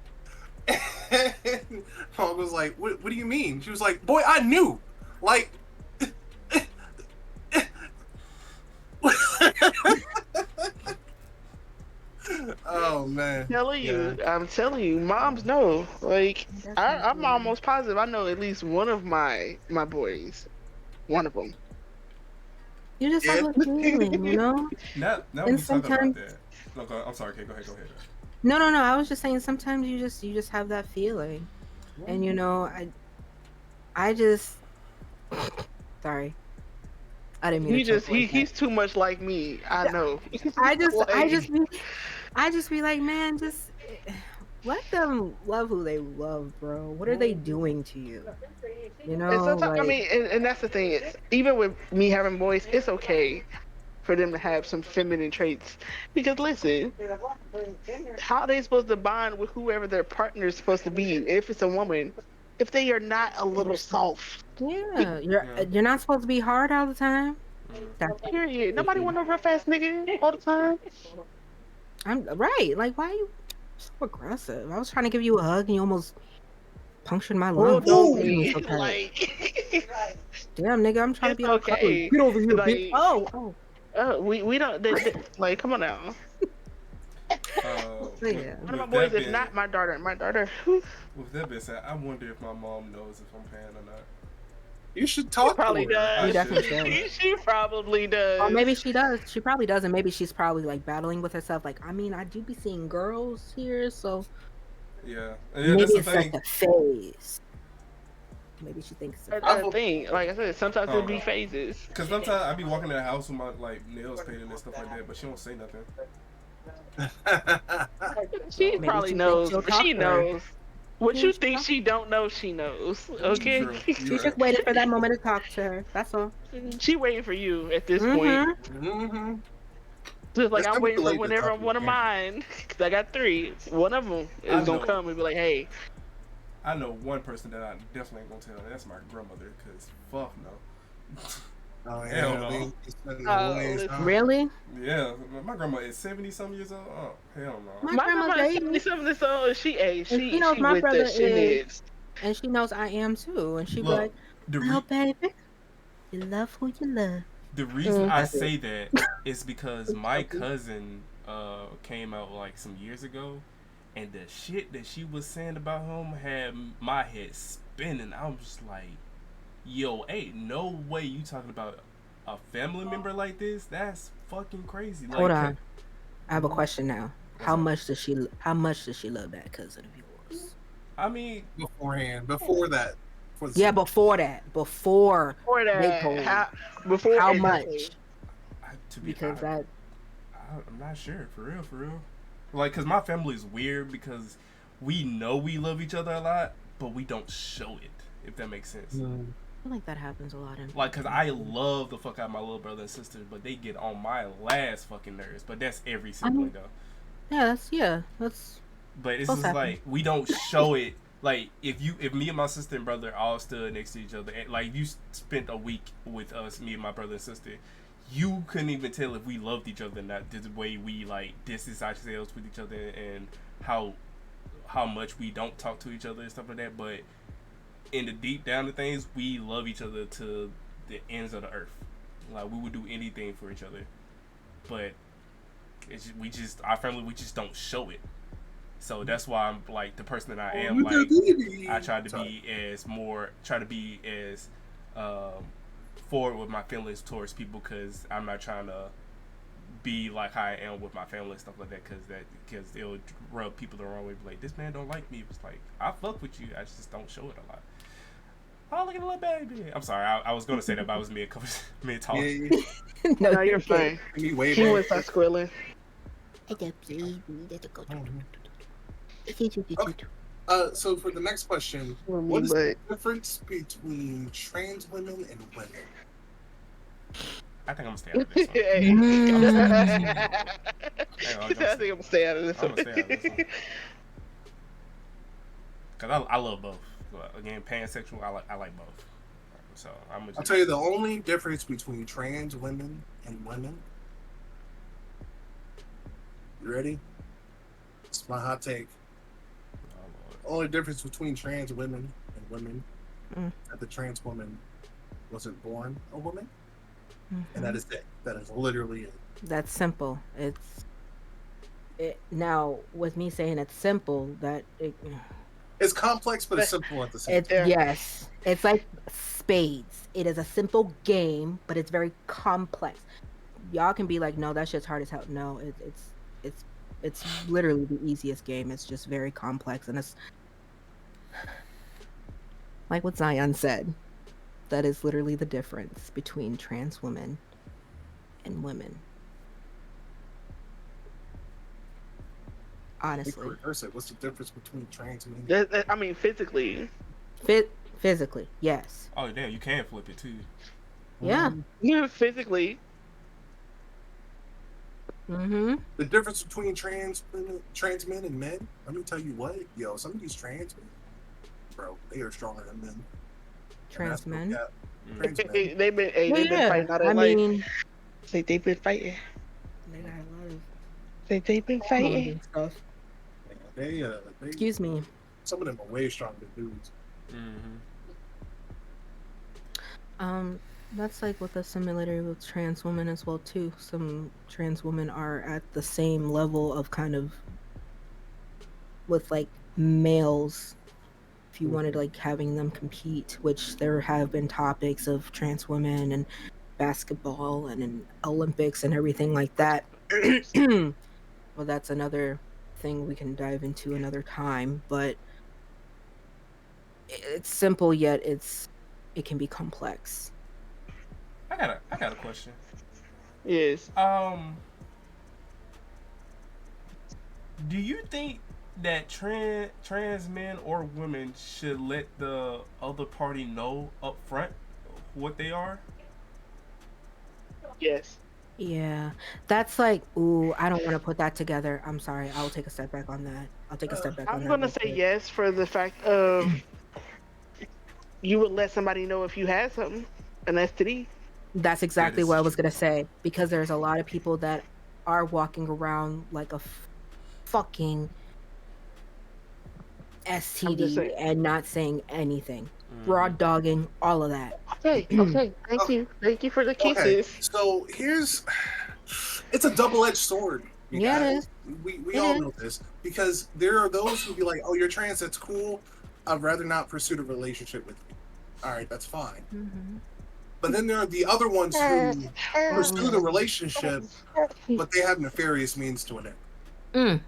Speaker 1: And Paul was like, what do you mean? She was like, boy, I knew. Like, oh man. Yeah.
Speaker 2: I'm telling you, moms know. Like
Speaker 4: Definitely.
Speaker 2: I'm almost positive. I know at least one of my boys. One of them.
Speaker 4: You just have
Speaker 1: Yeah.
Speaker 4: a feeling, you know?
Speaker 3: Now
Speaker 4: And
Speaker 3: we talking about
Speaker 4: sometimes
Speaker 3: that. No, I'm sorry. Okay, go ahead. Go ahead.
Speaker 4: no. I was just saying sometimes you just have that feeling. And you know, I just sorry. I didn't mean to choke like that.
Speaker 2: He's too much like me. I know.
Speaker 4: I just I
Speaker 2: Like,
Speaker 4: just be I just be like, man, just let them love who they love, bro. What are they doing to you? You
Speaker 2: and
Speaker 4: know,
Speaker 2: sometimes I
Speaker 4: like
Speaker 2: mean, and that's the thing. It's, even with me having boys, it's okay for them to have some feminine traits. Because listen, how are they supposed to bond with whoever their partner is supposed to be? If it's a woman, if they are not a little soft.
Speaker 4: yeah,
Speaker 3: Yeah.
Speaker 4: you're not supposed to be hard all the time. That's
Speaker 2: Period. Nobody want no rough ass nigga all the time.
Speaker 4: I'm right. Like, why are you so aggressive? I was trying to give you a hug and you almost punctured my lung.
Speaker 2: Bulldoze
Speaker 1: Ooh.
Speaker 4: Give me
Speaker 2: me.
Speaker 4: so tight.
Speaker 2: Like
Speaker 4: Damn, nigga, I'm trying to
Speaker 2: it's
Speaker 4: be all cuddly.
Speaker 2: okay.
Speaker 4: Get over here, bitch.
Speaker 2: Like
Speaker 4: Oh.
Speaker 2: we don't like come on now.
Speaker 4: So yeah.
Speaker 2: One of my
Speaker 3: With
Speaker 2: boys
Speaker 3: that
Speaker 2: is
Speaker 3: being
Speaker 2: not my daughter. My daughter. Whew,
Speaker 3: with that being said, I wonder if my mom knows if I'm paying or not.
Speaker 1: You should
Speaker 2: she
Speaker 1: talk to
Speaker 2: probably
Speaker 1: her.
Speaker 3: I
Speaker 4: You
Speaker 2: does.
Speaker 4: definitely
Speaker 3: should.
Speaker 4: should.
Speaker 2: She probably
Speaker 4: Or
Speaker 2: does.
Speaker 4: maybe she does. She probably does, and maybe she's probably like battling with herself. Like, I mean, I do be seeing girls here, so
Speaker 3: Yeah.
Speaker 4: maybe
Speaker 3: That's the
Speaker 4: it's just
Speaker 3: thing.
Speaker 4: a phase. Maybe she thinks it's a
Speaker 2: That's
Speaker 4: phase.
Speaker 2: the thing. Like I said, sometimes
Speaker 3: I
Speaker 2: it'll
Speaker 3: don't
Speaker 2: be
Speaker 3: know.
Speaker 2: phases.
Speaker 3: Cause sometimes I be walking in the house with my like nails painted and stuff like that, but she don't say nothing.
Speaker 2: She
Speaker 3: So,
Speaker 4: Maybe
Speaker 2: probably
Speaker 4: she thinks
Speaker 2: knows,
Speaker 4: you'll
Speaker 2: but
Speaker 4: talk
Speaker 2: she
Speaker 4: to her.
Speaker 2: knows. What
Speaker 4: Yeah,
Speaker 2: you think she don't know, she knows. Okay.
Speaker 3: true. You're
Speaker 4: she's
Speaker 3: right.
Speaker 4: just waiting for that moment to talk to her. That's all.
Speaker 2: She waiting for you at this point.
Speaker 4: Mm-hmm.
Speaker 1: Mm-hmm.
Speaker 2: Just like
Speaker 1: It's
Speaker 2: I'm
Speaker 1: never
Speaker 2: waiting
Speaker 1: too
Speaker 2: for
Speaker 1: late to
Speaker 2: whenever
Speaker 1: talk to your
Speaker 2: one of
Speaker 1: parents.
Speaker 2: mine, cause I got three. One of them
Speaker 3: I
Speaker 2: is gonna
Speaker 3: know.
Speaker 2: come and be like, "Hey,
Speaker 3: I know one person that I definitely ain't gonna tell. And that's my grandmother. Cause fuck no.
Speaker 1: Oh
Speaker 3: Hell
Speaker 1: yeah,
Speaker 3: no.
Speaker 1: they spend the ways, huh?
Speaker 2: listen,
Speaker 4: Really?
Speaker 3: Yeah, my grandma is 70 some years old. Oh hell no.
Speaker 4: My
Speaker 2: my
Speaker 4: grandma's
Speaker 2: grandma is 70
Speaker 4: 80,
Speaker 2: something this old. She age.
Speaker 4: and she knows
Speaker 2: She
Speaker 4: my
Speaker 2: with the
Speaker 4: brother is,
Speaker 2: shenanigans.
Speaker 4: and she knows I am too. And she be
Speaker 3: Look,
Speaker 4: like,
Speaker 3: the
Speaker 4: "Well,
Speaker 3: re-
Speaker 4: baby, you love who you love."
Speaker 3: The reason I
Speaker 4: That's it.
Speaker 3: say that is because my cousin came out like some years ago, and the shit that she was saying about him had my head spinning. I was just like, yo, ain't no way you talking about a family member like this. That's fucking crazy.
Speaker 4: Hold
Speaker 3: Like,
Speaker 4: on. I have a question now.
Speaker 3: what's
Speaker 4: How
Speaker 3: up?
Speaker 4: much does she? How much does she love that cousin of yours?
Speaker 3: I mean,
Speaker 1: beforehand, before that, for the
Speaker 4: Yeah, before that, before
Speaker 2: Or
Speaker 4: they
Speaker 2: that,
Speaker 4: told,
Speaker 2: before
Speaker 4: how
Speaker 2: exactly.
Speaker 4: much?
Speaker 3: to be,
Speaker 4: Because that
Speaker 3: I'm not sure, for real, for real. Like, cause my family is weird because we know we love each other a lot, but we don't show it. If that makes sense.
Speaker 1: Mm.
Speaker 4: I feel like that happens a lot in.
Speaker 3: Like, cause I love the fuck out of my little brother and sister, but they get on my last fucking nerves. But that's every
Speaker 4: I
Speaker 3: sibling
Speaker 4: mean,
Speaker 3: though.
Speaker 4: that's
Speaker 3: But it's
Speaker 4: supposed to
Speaker 3: just
Speaker 4: happen.
Speaker 3: like we don't show it. Like if me and my sister and brother all stood next to each other, and like you spent a week with us, me and my brother and sister, you couldn't even tell if we loved each other or not. The way we like distance ourselves with each other and how much we don't talk to each other and stuff like that. But in the deep down of things, we love each other to the ends of the earth. Like we would do anything for each other, but we just our family we just don't show it. So that's why I'm like the person that I am. Like I
Speaker 1: Sorry.
Speaker 3: try to be as um, forward with my feelings towards people because I'm not trying to be like how I am with my family and stuff like that because it'll rub people the wrong way. Be like this man don't like me. It's like I fuck with you. I just don't show it a lot. Oh look at the little baby. I'm sorry. I was gonna say that, but I was mid talk.
Speaker 1: Yeah,
Speaker 4: No,
Speaker 2: No, you're fine.
Speaker 1: me way
Speaker 2: She
Speaker 1: back.
Speaker 2: was start squealing.
Speaker 1: Mhm. Okay. So for the next question,
Speaker 2: I mean,
Speaker 1: what is the
Speaker 2: but
Speaker 1: difference between trans women and women?
Speaker 3: I think I'm gonna stay out of this one.
Speaker 2: hey.
Speaker 4: Mm.
Speaker 2: She said, I think I'm gonna stay out of this
Speaker 3: I'm
Speaker 2: one.
Speaker 3: gonna stay out of this one because I love both. Again, pansexual, I like both. So I'm gonna
Speaker 1: I'll
Speaker 3: just
Speaker 1: tell you the only difference between trans women and women. You ready? It's my hot take.
Speaker 3: oh,
Speaker 1: The only difference between trans women and women
Speaker 4: Mm.
Speaker 1: that the trans woman wasn't born a woman, and
Speaker 4: Mhm.
Speaker 1: that is it. That is literally it.
Speaker 4: That's simple. Now with me saying it's simple.
Speaker 1: It's complex, but it's simple at the same
Speaker 4: It's
Speaker 1: time.
Speaker 2: Yeah.
Speaker 4: yes. It's like spades. It is a simple game, but it's very complex. Y'all can be like, no, that shit's hard as hell. No, it's it's literally the easiest game. It's just very complex, and it's like what Zion said. That is literally the difference between trans women and women.
Speaker 1: Make
Speaker 4: Honestly,
Speaker 1: reverse it. What's the difference between trans men?
Speaker 2: I mean, physically.
Speaker 4: physically, yes,
Speaker 3: oh damn, you can flip it too.
Speaker 4: yeah.
Speaker 2: Yeah, physically.
Speaker 4: Mm-hmm.
Speaker 1: The difference between trans men and men. Let me tell you what, yo, some of these trans men, bro, they are stronger than men.
Speaker 4: Trans men.
Speaker 1: Yeah,
Speaker 3: Mm.
Speaker 1: trans men.
Speaker 2: They've been fighting all their
Speaker 4: I
Speaker 2: life.
Speaker 4: mean,
Speaker 2: Say they've been fighting.
Speaker 4: they got a lot of
Speaker 2: Say they've been
Speaker 4: hormones
Speaker 2: fighting.
Speaker 4: and stuff.
Speaker 1: They
Speaker 4: Excuse me.
Speaker 1: some of them are way stronger than dudes.
Speaker 3: Mm-hmm.
Speaker 4: That's like with the similarity with trans women as well too. Some trans women are at the same level of kind of with like males. If you wanted like having them compete, which there have been topics of trans women and basketball and in Olympics and everything like that. Well, that's another thing we can dive into another time, but it's simple yet it can be complex.
Speaker 3: I got a question.
Speaker 2: Yes.
Speaker 3: Do you think that trans men or women should let the other party know up front what they are?
Speaker 2: Yes.
Speaker 4: Yeah, that's like, ooh, I don't want to put that together. I'm sorry. I'll take a step back on that. I'll take a step back on
Speaker 2: I'm
Speaker 4: that
Speaker 2: gonna
Speaker 4: real
Speaker 2: say
Speaker 4: quick.
Speaker 2: yes for the fact of you would let somebody know if you had something, an STD.
Speaker 4: That's
Speaker 3: That
Speaker 4: exactly
Speaker 3: is
Speaker 4: what I was
Speaker 3: true.
Speaker 4: gonna say because there's a lot of people that are walking around like a fucking
Speaker 2: I'm just
Speaker 4: STD
Speaker 2: saying.
Speaker 4: and not saying anything. broad dogging, all of that.
Speaker 2: Okay, okay. Thank
Speaker 1: Oh,
Speaker 2: you. Thank you for the
Speaker 1: okay,
Speaker 2: kisses.
Speaker 1: so it's a double-edged sword, you
Speaker 4: Yeah, it
Speaker 1: guys.
Speaker 4: is.
Speaker 1: We
Speaker 4: It
Speaker 1: all
Speaker 4: is.
Speaker 1: know this because there are those who be like, "Oh, you're trans. That's cool. I'd rather not pursue a relationship with you." All right, that's fine.
Speaker 4: Mm-hmm.
Speaker 1: But then there are the other ones who pursue the relationship, but they have nefarious means to an end.
Speaker 4: Mm.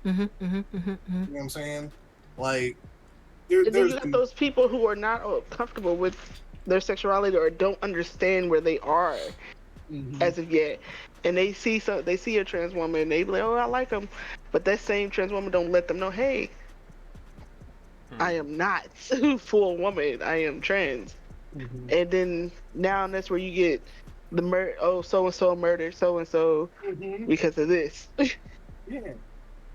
Speaker 4: Mm-hmm, mm-hmm, mm-hmm, mm-hmm.
Speaker 1: You know what I'm saying? Like
Speaker 2: And then
Speaker 1: there's
Speaker 2: you have
Speaker 1: been
Speaker 2: those people who are not comfortable with their sexuality or don't understand where they are
Speaker 1: Mhm.
Speaker 2: as of yet, and they see a trans woman and they be like, oh, I like them, but that same trans woman don't let them know, hey, I am not full woman, I am trans.
Speaker 1: Mhm.
Speaker 2: And then now that's where you get the oh, so and so murdered so and so
Speaker 1: Mhm.
Speaker 2: because of this.
Speaker 1: Yeah,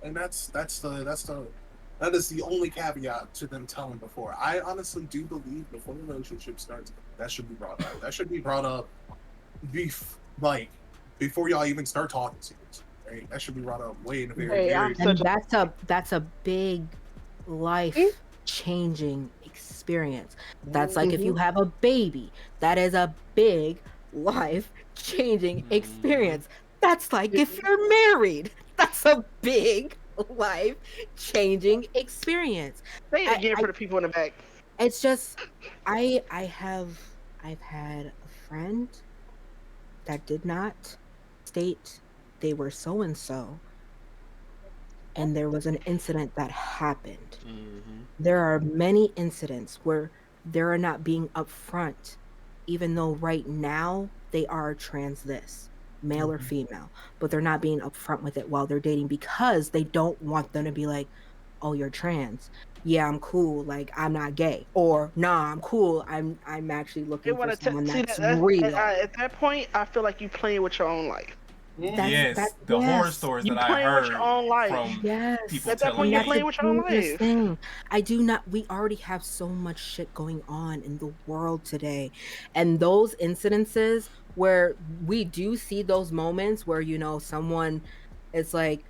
Speaker 1: and that is the only caveat to them telling before. I honestly do believe before the relationship starts, that should be brought up. That should be brought up like before y'all even start talking serious. Right? That should be brought up way in the very,
Speaker 2: Hey,
Speaker 1: very
Speaker 2: I'm such
Speaker 4: And
Speaker 2: a
Speaker 4: that's a big life changing experience. That's like if you
Speaker 2: Mhm.
Speaker 4: have a baby, that is a big life changing experience. That's like if you're married, that's a big life changing experience.
Speaker 2: Say it
Speaker 4: I,
Speaker 2: again
Speaker 4: I
Speaker 2: for the people in the back.
Speaker 4: it's just I've had a friend that did not state they were so and so, and there was an incident that happened. There are many incidents where they're not being upfront, even though right now they are trans this, male or female, but they're not being upfront with it while they're dating because they don't want them to be like, oh, you're trans. Yeah, I'm cool. Like I'm not gay. Or nah, I'm cool. I'm actually
Speaker 2: They
Speaker 4: looking for
Speaker 2: want to
Speaker 4: someone
Speaker 2: see
Speaker 4: that's
Speaker 2: that
Speaker 4: real.
Speaker 2: at that point. I feel like you playing with your own life.
Speaker 4: That
Speaker 3: Yes, the horror
Speaker 4: yes.
Speaker 3: stories
Speaker 2: You
Speaker 3: that I
Speaker 2: playing with your
Speaker 3: heard
Speaker 2: own life.
Speaker 3: from people
Speaker 4: Yes.
Speaker 2: At that point,
Speaker 3: telling
Speaker 4: And
Speaker 2: you're
Speaker 4: that's a
Speaker 2: playing
Speaker 3: me.
Speaker 2: with your own
Speaker 4: dangerous
Speaker 2: life.
Speaker 4: thing. I do not, we already have so much shit going on in the world today. And those incidences where we do see those moments where, someone is like,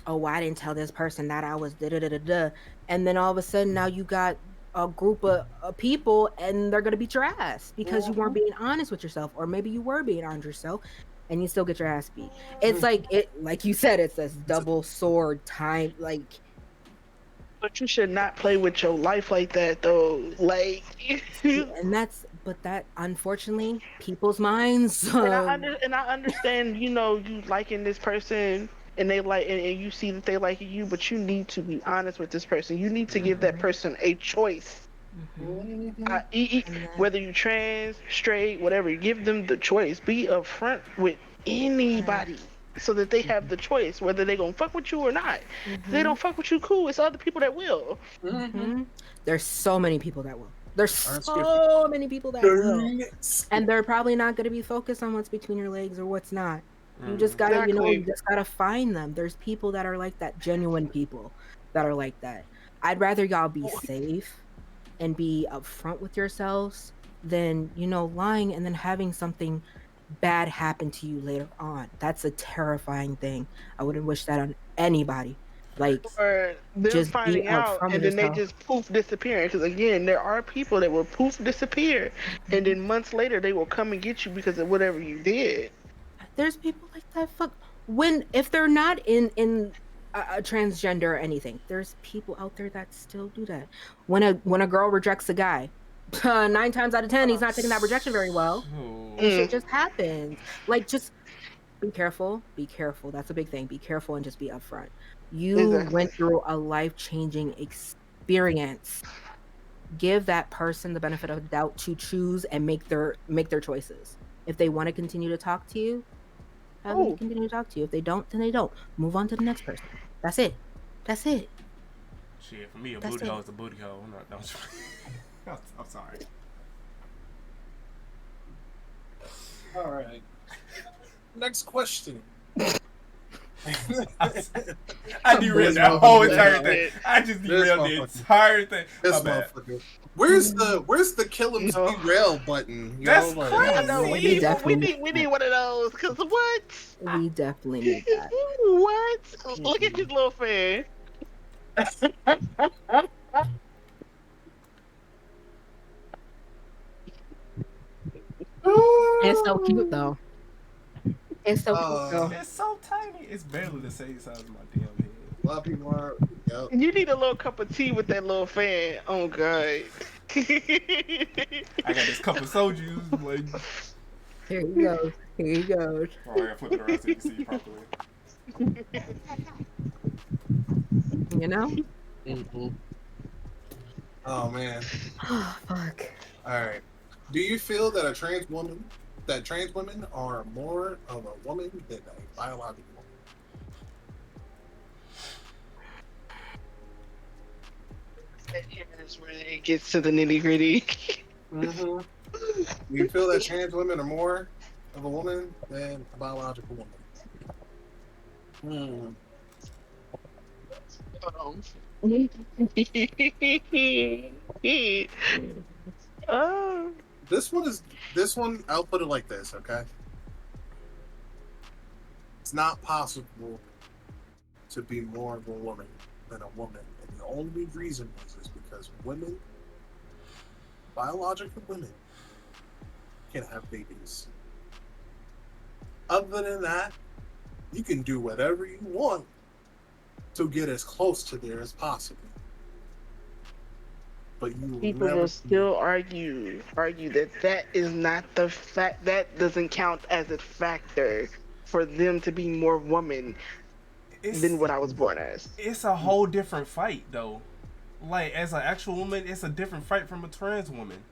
Speaker 4: oh, I didn't tell this person that I was da da da da da. And then all of a sudden now you got a group of people and they're gonna beat your ass because you weren't
Speaker 1: Mhm.
Speaker 4: being honest with yourself, or maybe you were being honest with yourself and you still get your ass beat. It's like like you said, it's this
Speaker 1: It's a
Speaker 4: double sword time. Like
Speaker 2: But you should not play with your life like that, though. Like,
Speaker 4: see, and that's but that unfortunately people's minds
Speaker 2: and I understand, you liking this person, and they and you see that they like you, but you need to be honest with this person. You need to give that
Speaker 4: mhm,
Speaker 2: person a choice.
Speaker 4: mhm.
Speaker 1: Mhm.
Speaker 2: E-
Speaker 4: And that
Speaker 2: Whether you trans, straight, whatever, give them the choice. Be upfront with anybody so that they have the choice whether they gonna fuck with you or not. If they
Speaker 4: mhm,
Speaker 2: don't fuck with you, cool. It's other people that will.
Speaker 1: Mhm.
Speaker 4: mhm. There's so many people that will. There's
Speaker 1: Darn skippy.
Speaker 4: so many people that will.
Speaker 1: Darn
Speaker 4: And
Speaker 1: skippy.
Speaker 4: they're probably not going to be focused on what's between your legs or what's not. You just got to, you
Speaker 2: Exactly.
Speaker 4: just got to find them. There's people that are like that, genuine people that are like that. I'd rather y'all be safe and be upfront with yourselves than, lying and then having something bad happen to you later on. That's a terrifying thing. I wouldn't wish that on anybody. Like,
Speaker 3: Facts.
Speaker 2: Or them
Speaker 4: just be
Speaker 2: finding out
Speaker 4: upfront with
Speaker 2: and then they
Speaker 4: yourself.
Speaker 2: just poof disappearing. Because again, there are people that will poof disappear, and
Speaker 4: Mhm.
Speaker 2: then months later they will come and get you because of whatever you did.
Speaker 4: There's people like that. Fuck, when if they're not in a transgender or anything, there's people out there that still do that. When a girl rejects a guy, 9 times out of 10, he's not taking that rejection very well,
Speaker 3: So,
Speaker 4: and shit
Speaker 2: Mm,
Speaker 4: just happens. Like, just be careful. Be careful. That's a big thing. Be careful and just be upfront. You
Speaker 2: exactly.
Speaker 4: went through a life changing experience. Give that person the benefit of the doubt to choose and make their choices. If they want to continue to talk to you, have them
Speaker 2: Oh,
Speaker 4: continue to talk to you. If they don't, then they don't. Move on to the next person. That's it. That's it.
Speaker 3: shit, for me, a
Speaker 4: That's
Speaker 3: booty hole
Speaker 4: it.
Speaker 3: is a booty hole. I'm not. I'm sorry.
Speaker 1: All right. Next question.
Speaker 3: I derailed
Speaker 1: This
Speaker 3: that whole
Speaker 1: motherfucker.
Speaker 3: entire thing.
Speaker 2: shit.
Speaker 3: I just
Speaker 1: This
Speaker 3: derailed the
Speaker 1: motherfucker.
Speaker 3: entire thing. My
Speaker 1: This
Speaker 3: bad.
Speaker 1: motherfucker. Where's the kill 'em
Speaker 2: No,
Speaker 1: derail button?
Speaker 3: That's
Speaker 1: Like,
Speaker 2: I know we
Speaker 4: We
Speaker 3: crazy.
Speaker 2: need we
Speaker 4: definitely need
Speaker 2: need we need
Speaker 4: that.
Speaker 2: one of those. Cause what?
Speaker 4: We definitely need that.
Speaker 2: What? Look at this
Speaker 1: mm-mm.
Speaker 2: little fan.
Speaker 4: It's so cute though. It's so cute though.
Speaker 3: It's so tiny. It's barely the same size as my damn head.
Speaker 1: A lot of people are. Yep.
Speaker 2: You need a little cup of tea with that little fan. Oh god.
Speaker 3: I got this cup of soju. Like,
Speaker 4: Here he goes. Here he goes.
Speaker 3: oh, I gotta flip it around so you can see it properly.
Speaker 4: You know?
Speaker 1: Oh man.
Speaker 4: Oh fuck.
Speaker 1: All right. Do you feel that trans women are more of a woman than a biological woman?
Speaker 2: That's where it gets to the nitty gritty.
Speaker 1: Mm-hmm. Do you feel that trans women are more of a woman than a biological woman?
Speaker 2: Oh.
Speaker 1: This one. I'll put it like this. Okay. It's not possible to be more of a woman than a woman, and the only reason is because biological women, can have babies. Other than that, you can do whatever you want to get as close to there as possible. But you will
Speaker 2: People
Speaker 1: never
Speaker 2: will still argue that is not the fact, that doesn't count as a factor for them to be more woman than what I was born as.
Speaker 3: It's a whole different fight, though. Like, as an actual woman, it's a different fight from a trans woman.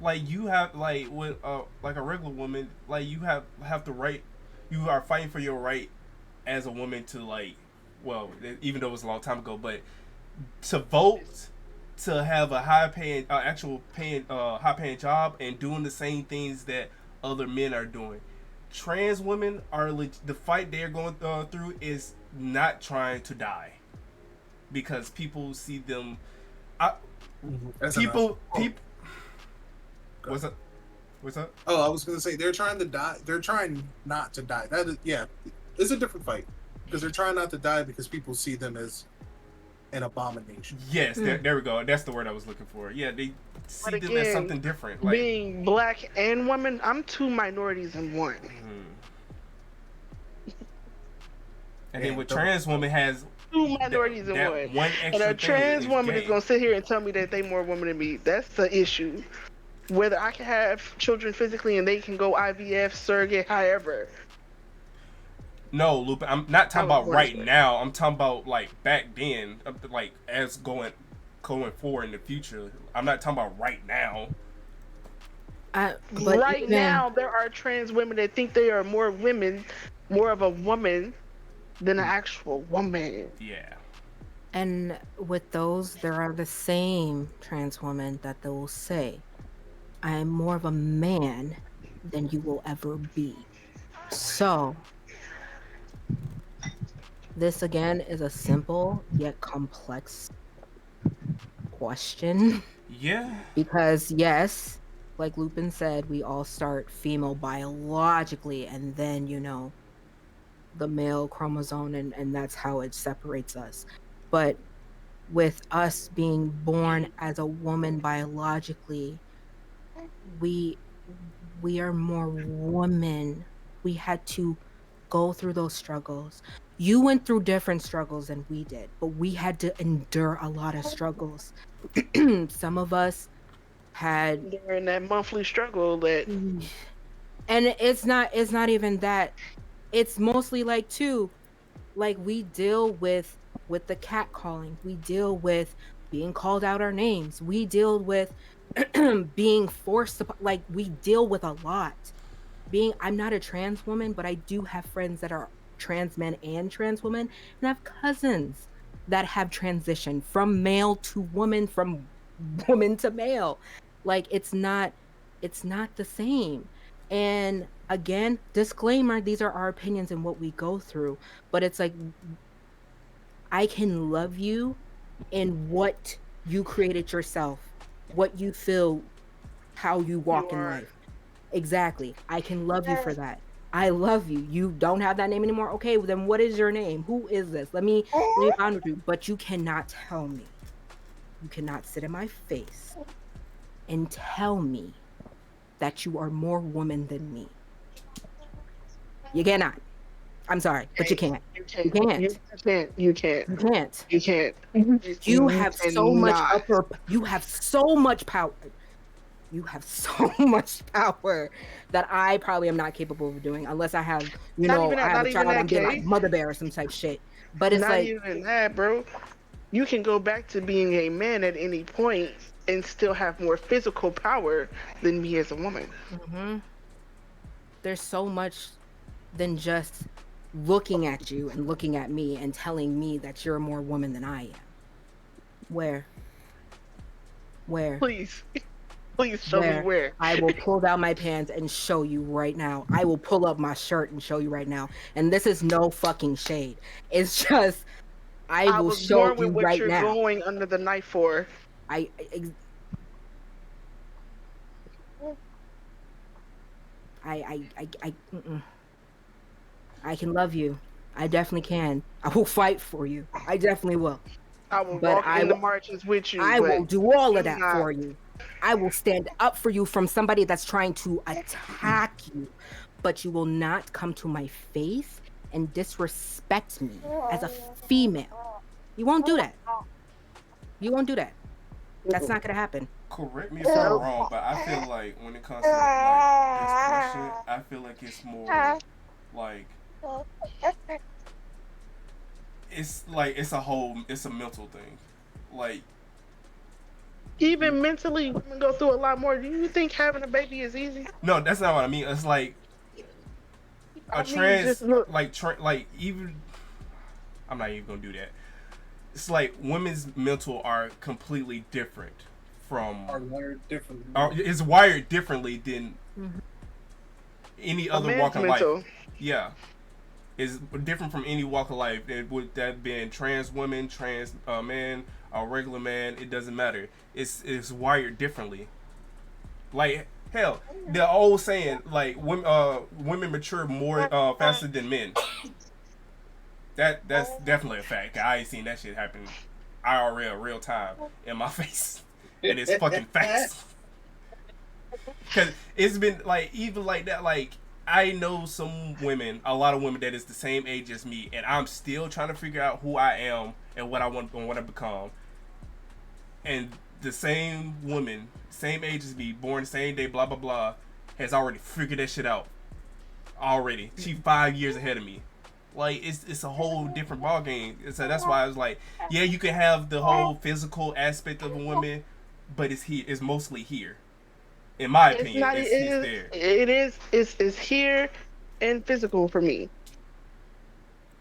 Speaker 3: Like, you have, like, with like a regular woman, like, you have the right, you are fighting for your right as a woman to, like, well, even though it was a long time ago, but to vote, to have a high paying job and doing the same things that other men are doing. Trans women are the fight they're going through is not trying to die because people see them. People. What's up? What's up?
Speaker 1: Oh, I was gonna say they're trying to die. They're trying not to die. That is, yeah, it's a different fight because they're trying not to die because people see them as an abomination.
Speaker 3: Yes, there we go. That's the word I was looking for. Yeah, they see
Speaker 2: But
Speaker 3: them
Speaker 2: again,
Speaker 3: as something different. Like,
Speaker 2: being black and woman, I'm two minorities in one.
Speaker 3: And then with trans woman has
Speaker 2: two minorities in one. And a trans woman is gonna sit here and tell me that they more woman than me. That's the issue. Whether I can have children physically and they can go IVF, surrogate, however.
Speaker 3: No, Lupe, I'm not talking about right now. I'm talking about like back then, like as going forward in the future. I'm not talking about right now.
Speaker 2: But right now, there are trans women that think they are more of a woman than an actual woman.
Speaker 3: Yeah.
Speaker 4: And with those, there are the same trans women that they will say, I am more of a man than you will ever be. So, this again is a simple yet complex question.
Speaker 3: Yeah.
Speaker 4: Because yes, like Lupin said, we all start female biologically, and then, the male chromosome, and that's how it separates us. But with us being born as a woman biologically, we are more woman. We had to go through those struggles. You went through different struggles than we did, but we had to endure a lot of struggles. Some of us had
Speaker 2: during that monthly struggle that,
Speaker 4: and it's not even that. It's mostly like we deal with the catcalling. We deal with being called out our names. We deal with being forced to, like, we deal with a lot. I'm not a trans woman, but I do have friends that are trans men and trans women, and I have cousins that have transitioned from male to woman, from woman to male. Like, it's not the same. And again, disclaimer, these are our opinions and what we go through, but it's like, I can love you in what you created yourself, what you feel, how you walk in life. Exactly. I can love you for that. I love you. You don't have that name anymore. Okay, well, then what is your name? Who is this? Let me bond with you. But you cannot tell me. You cannot sit in my face and tell me that you are more woman than me. You cannot. I'm sorry, but you
Speaker 2: Hey,
Speaker 4: can't.
Speaker 2: you
Speaker 4: You
Speaker 2: can't.
Speaker 4: can't.
Speaker 2: You can't.
Speaker 4: You can't.
Speaker 2: You can't.
Speaker 4: You
Speaker 2: You
Speaker 4: have so much
Speaker 2: cannot.
Speaker 4: upper. You have so much power. You have so much power that I probably am not capable of doing unless I have, I have
Speaker 2: Not
Speaker 4: a
Speaker 2: even
Speaker 4: child.
Speaker 2: that,
Speaker 4: I'm being like
Speaker 2: Kay.
Speaker 4: mother bear or some type shit. But it's
Speaker 2: Not
Speaker 4: like,
Speaker 2: even that, bro. You can go back to being a man at any point and still have more physical power than me as a woman.
Speaker 4: mhm, there's so much than just looking at you and looking at me and telling me that you're more woman than I am. Where, where,
Speaker 2: Please, please show me
Speaker 4: where?
Speaker 2: where.
Speaker 4: I will pull down my pants and show you right now. I will pull up my shirt and show you right now. And this is no fucking shade. It's just I
Speaker 2: I
Speaker 4: will
Speaker 2: was
Speaker 4: show
Speaker 2: born with
Speaker 4: you
Speaker 2: what
Speaker 4: right
Speaker 2: you're
Speaker 4: now.
Speaker 2: going under the knife for.
Speaker 4: I ex- mm-mm. I can love you. I definitely can. I will fight for you. I definitely will.
Speaker 2: I will
Speaker 4: But
Speaker 2: walk in the marches with you,
Speaker 4: I
Speaker 2: but
Speaker 4: will do all of
Speaker 2: do
Speaker 4: that
Speaker 2: not.
Speaker 4: for you. I will stand up for you from somebody that's trying to attack you, but you will not come to my face and disrespect me as a female. You won't do that. You won't do that. That's not going to happen.
Speaker 3: Correct me if I'm
Speaker 4: So,
Speaker 3: wrong, but I feel like when it comes to like this question, I feel like it's more like it's a whole it's a mental thing. Like
Speaker 2: Even mentally, women go through a lot more. Do you think having a baby is easy?
Speaker 3: no, that's not what I mean. It's like a
Speaker 2: I mean, just look.
Speaker 3: like even I'm not even gonna do that. It's like women's mental are completely different from
Speaker 1: Are wired differently.
Speaker 3: is wired differently than
Speaker 4: mhm.
Speaker 3: any
Speaker 2: A
Speaker 3: other
Speaker 2: man's
Speaker 3: walk of life.
Speaker 2: mental.
Speaker 3: Yeah, is different from any walk of life. It would that been trans woman, trans man, a regular man. It doesn't matter. It's wired differently. Like hell, the old saying like women mature more faster than men. That's definitely a fact. I ain't seen that shit happen IRL real time in my face, and it's fucking facts. Cause it's been like even like that. Like I know some women, a lot of women that is the same age as me, and I'm still trying to figure out who I am and what I want and what I become. And the same woman, same age as me, born the same day, blah blah blah, has already figured that shit out. Already, she's 5 years ahead of me. Like it's a whole different ball game. So that's why I was like, yeah, you can have the whole physical aspect of a woman, but it's mostly here. In my
Speaker 2: It's
Speaker 3: opinion,
Speaker 2: not.
Speaker 3: it's there.
Speaker 2: It is. It's here and physical for me.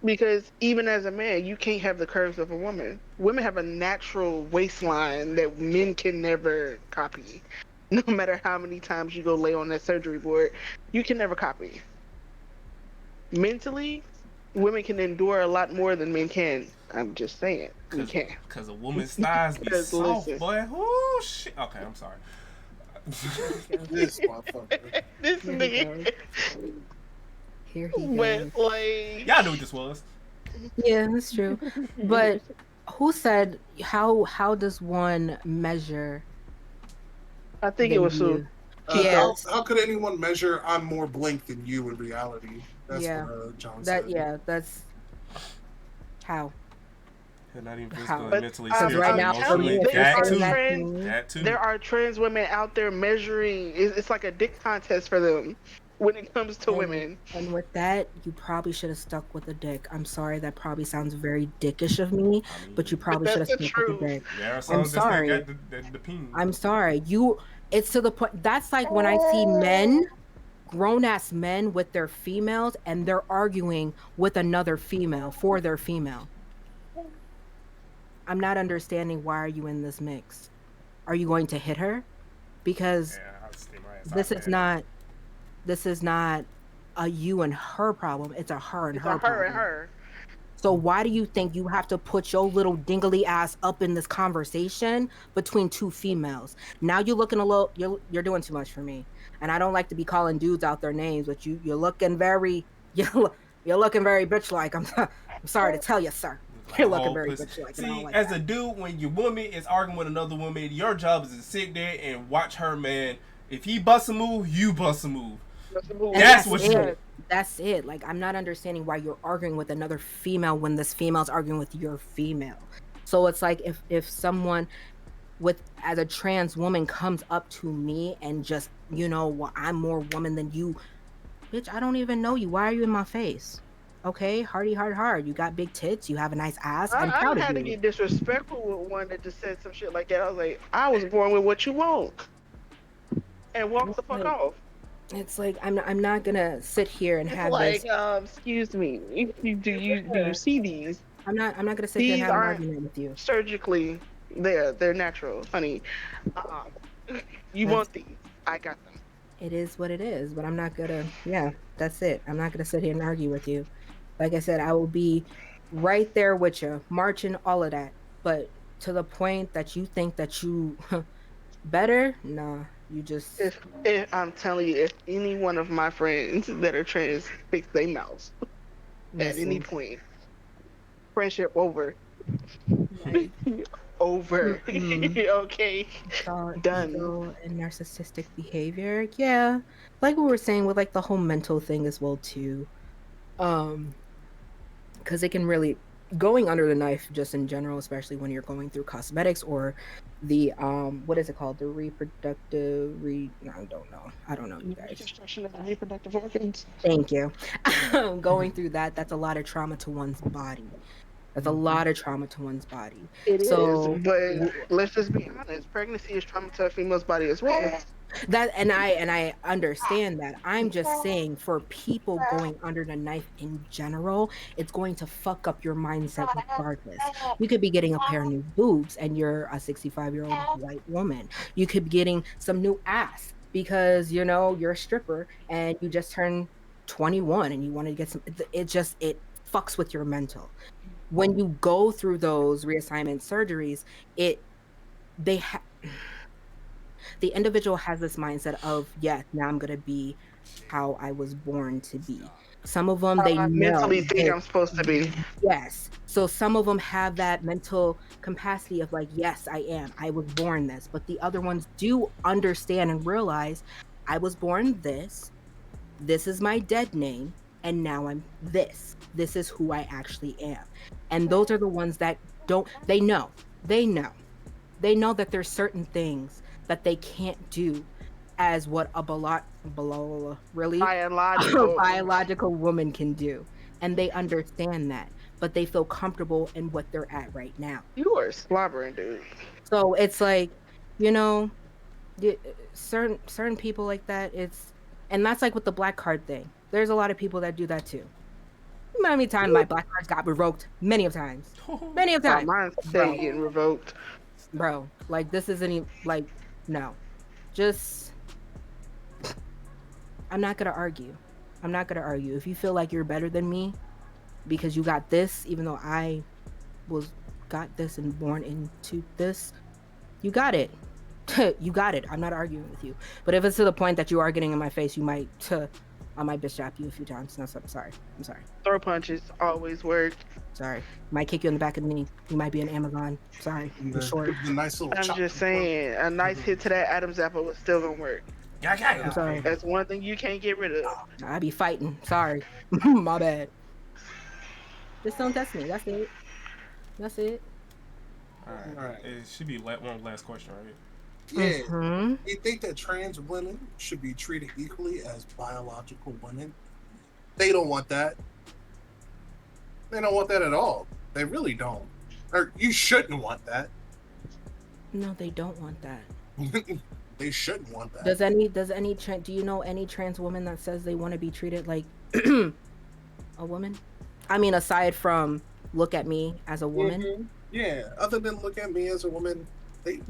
Speaker 2: Because even as a man, you can't have the curves of a woman. Women have a natural waistline that men can never copy. No matter how many times you go lay on that surgery board, you can never copy. Mentally, women can endure a lot more than men can. I'm just saying, we
Speaker 3: Cause,
Speaker 2: can.
Speaker 3: cause a woman's thighs be
Speaker 2: Because
Speaker 3: soft,
Speaker 2: listen,
Speaker 3: boy. Oh shit. Okay, I'm sorry.
Speaker 1: This motherfucker.
Speaker 2: this
Speaker 4: Here he
Speaker 2: nigga,
Speaker 4: goes. Here he
Speaker 2: but
Speaker 4: goes.
Speaker 2: like,
Speaker 3: Y'all knew what this was.
Speaker 4: Yeah, that's true. But who said how does one measure
Speaker 2: I think
Speaker 4: the
Speaker 2: it was Sue.
Speaker 4: youth?
Speaker 1: How
Speaker 4: Yes.
Speaker 1: how could anyone measure I'm more blink than you in reality? That's what
Speaker 4: Yeah.
Speaker 1: John
Speaker 4: That
Speaker 1: said.
Speaker 4: yeah, that's how.
Speaker 3: They're not even physically,
Speaker 4: How?
Speaker 2: But
Speaker 3: mentally,
Speaker 4: Because right
Speaker 3: spiritually,
Speaker 2: I'm
Speaker 4: now for
Speaker 2: telling
Speaker 4: me,
Speaker 2: you,
Speaker 3: emotionally.
Speaker 4: if you're
Speaker 2: there
Speaker 3: That
Speaker 2: are
Speaker 4: saying
Speaker 3: too.
Speaker 4: that to
Speaker 2: trans,
Speaker 4: me,
Speaker 3: That too.
Speaker 2: there are trans women out there measuring. It's like a dick contest for them when it comes to
Speaker 4: and
Speaker 2: women.
Speaker 4: and with that, you probably should have stuck with a dick. I'm sorry, that probably sounds very dickish of me,
Speaker 3: I
Speaker 4: but you
Speaker 3: mean,
Speaker 2: But
Speaker 4: probably should
Speaker 2: that's
Speaker 4: have
Speaker 2: the
Speaker 4: stuck with a
Speaker 2: truth.
Speaker 4: dick.
Speaker 3: there are
Speaker 4: I'm
Speaker 3: some that still
Speaker 4: sorry.
Speaker 3: got the peen.
Speaker 4: I'm sorry. It's to the point that's like when I see men, grown ass men with their females and they're arguing with another female for their female. I'm not understanding, why are you in this mix? Are you going to hit her? Because
Speaker 3: Yeah, I'll stay my ass out
Speaker 4: this
Speaker 3: of
Speaker 4: is
Speaker 3: that.
Speaker 4: not this is not a you and her problem. It's a her and
Speaker 2: It's a
Speaker 4: her
Speaker 2: her and
Speaker 4: problem.
Speaker 2: her.
Speaker 4: So why do you think you have to put your little dingly ass up in this conversation between two females? Now you're looking a little you're doing too much for me. And I don't like to be calling dudes out their names, but you're looking very you're looking very bitch like. I'm sorry to tell you, sir.
Speaker 3: Like
Speaker 4: You're
Speaker 3: a
Speaker 4: looking
Speaker 3: whole
Speaker 4: very
Speaker 3: pussy.
Speaker 4: bitch like, and I don't
Speaker 3: See,
Speaker 4: like
Speaker 3: as
Speaker 4: that.
Speaker 3: a dude, when your woman is arguing with another woman, your job is to sit there and watch her man If he busts a move, you bust a move.
Speaker 4: And
Speaker 3: That's what you
Speaker 4: it. That's it. Like, I'm not understanding why you're arguing with another female when this female's arguing with your female. So it's like if someone as a trans woman comes up to me and just, well, I'm more woman than you, bitch, I don't even know you. Why are you in my face? Okay, hardy hard. You got big tits. You have a nice ass. I'm
Speaker 2: I
Speaker 4: proud of
Speaker 2: had to
Speaker 4: you.
Speaker 2: get disrespectful with one that just said some shit like that. I was like, I was born with what you want, and walk the fuck off.
Speaker 4: It's like I'm not gonna sit here and have
Speaker 2: Like,
Speaker 4: this.
Speaker 2: excuse me, do you see these?
Speaker 4: I'm not gonna sit here and
Speaker 2: These
Speaker 4: have an
Speaker 2: aren't
Speaker 4: argument with you.
Speaker 2: surgically. They're natural, honey. You want these? I got them.
Speaker 4: It is what it is, but I'm not gonna. Yeah, that's it. I'm not gonna sit here and argue with you. Like I said, I will be right there with you, marching, all of that. But to the point that you think that you better, nah, you just.
Speaker 2: If I'm telling you, if any one of my friends that are trans fix their mouths at any point, friendship over.
Speaker 4: Like,
Speaker 2: over. Okay. Done.
Speaker 4: Ego and narcissistic behavior. Yeah. Like we were saying with like the whole mental thing as well too. Because it can really going under the knife just in general, especially when you're going through cosmetics or the what is it called? The reproductive I don't know, you guys.
Speaker 2: Reconstruction of the reproductive organs.
Speaker 4: Thank you. Going through that's a lot of trauma to one's body. That's a lot of trauma to one's body.
Speaker 2: It is, but let's just be honest. Pregnancy is trauma to a female's body as well.
Speaker 4: And I understand that. I'm just saying for people going under the knife in general, it's going to fuck up your mindset regardless. You could be getting a pair of new boobs and you're a 65-year-old white woman. You could be getting some new ass because you're a stripper and you just turned 21 and you want to get some. It fucks with your mental. When you go through those reassignment surgeries, the individual has this mindset of, yes, now I'm going to be how I was born to be. Some of them, they
Speaker 2: mentally think I'm supposed to be.
Speaker 4: Yes. So some of them have that mental capacity of like, yes, I was born this. But the other ones do understand and realize I was born this. This is my dead name. And now I'm this. This is who I actually am. And those are the ones that they know that there's certain things that they can't do as what a biological woman can do. And they understand that, but they feel comfortable in what they're at right now.
Speaker 2: You are slobbering, dude.
Speaker 4: So it's like, certain people like that, and that's like with the black card thing. There's a lot of people that do that too. How many times my black cards got revoked? Many of times. Many of times.
Speaker 2: Mine's still getting revoked.
Speaker 4: Bro, like this isn't even like, no. Just, I'm not gonna argue. If you feel like you're better than me because you got this, even though I got this and born into this, you got it. You got it. I'm not arguing with you. But if it's to the point that you are getting in my face, I might bitch slap you a few times. No, I'm sorry.
Speaker 2: Throw punches always work.
Speaker 4: Sorry. Might kick you in the back of the knee. You might be an Amazon. Sorry.
Speaker 1: The nice little
Speaker 2: I'm just saying, a nice hit to that Adam's apple is still gonna work.
Speaker 4: I'm sorry.
Speaker 2: That's one thing you can't get rid of.
Speaker 4: I be fighting. Sorry. My bad. Just don't test me. That's it.
Speaker 3: All right. It should be one last question, right?
Speaker 1: Yeah. Mm-hmm. You think that trans women should be treated equally as biological women? They don't want that. They don't want that at all. They really don't. Or you shouldn't want that.
Speaker 4: No, they don't want that.
Speaker 1: They shouldn't want that.
Speaker 4: Do you know any trans woman that says they want to be treated like a woman? I mean, aside from look at me as a woman.
Speaker 1: Mm-hmm. Yeah. Other than look at me as a woman, they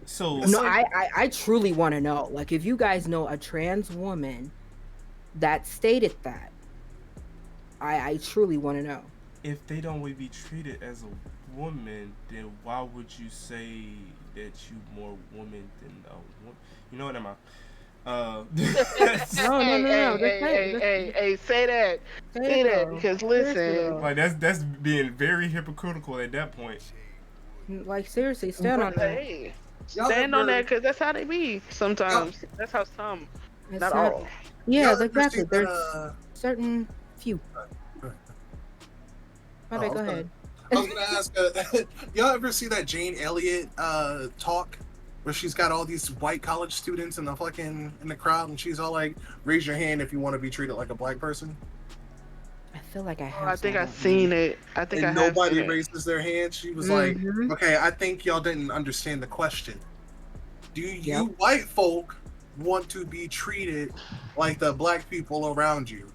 Speaker 3: So
Speaker 4: no, I truly want to know. Like, if you guys know a trans woman that stated that, I truly want to know.
Speaker 3: If they don't want to be treated as a woman, then why would you say that you more woman than a woman? You know what am I?
Speaker 4: No.
Speaker 2: Hey, say that. Say that, because listen.
Speaker 3: Like that's being very hypocritical at that point.
Speaker 4: Like, seriously, stand on that.
Speaker 1: Y'all
Speaker 2: stand on
Speaker 1: ever
Speaker 2: that because that's how they be
Speaker 1: y'all,
Speaker 2: sometimes. That's how some,
Speaker 4: It's
Speaker 2: not
Speaker 4: not.
Speaker 2: all.
Speaker 4: Yeah,
Speaker 1: y'all ever see
Speaker 4: exactly.
Speaker 1: that
Speaker 4: There's certain few.
Speaker 1: uh,
Speaker 4: My
Speaker 1: oh,
Speaker 4: bad. Go ahead.
Speaker 1: I was gonna ask, y'all ever see that Jane Elliott talk where she's got all these white college students in the crowd, and she's all like, "Raise your hand if you want to be treated like a black person,"
Speaker 4: I feel like I
Speaker 2: Oh,
Speaker 4: have
Speaker 2: I think
Speaker 4: saw
Speaker 2: I've
Speaker 4: that one.
Speaker 2: seen it. I think I
Speaker 1: and
Speaker 2: have seen
Speaker 1: nobody
Speaker 2: it.
Speaker 1: raises their hand. She was like,
Speaker 4: Mm-hmm.
Speaker 1: "Okay, I think y'all didn't understand the question. Do
Speaker 4: Yep.
Speaker 1: you white folk want to be treated like the black people around you?"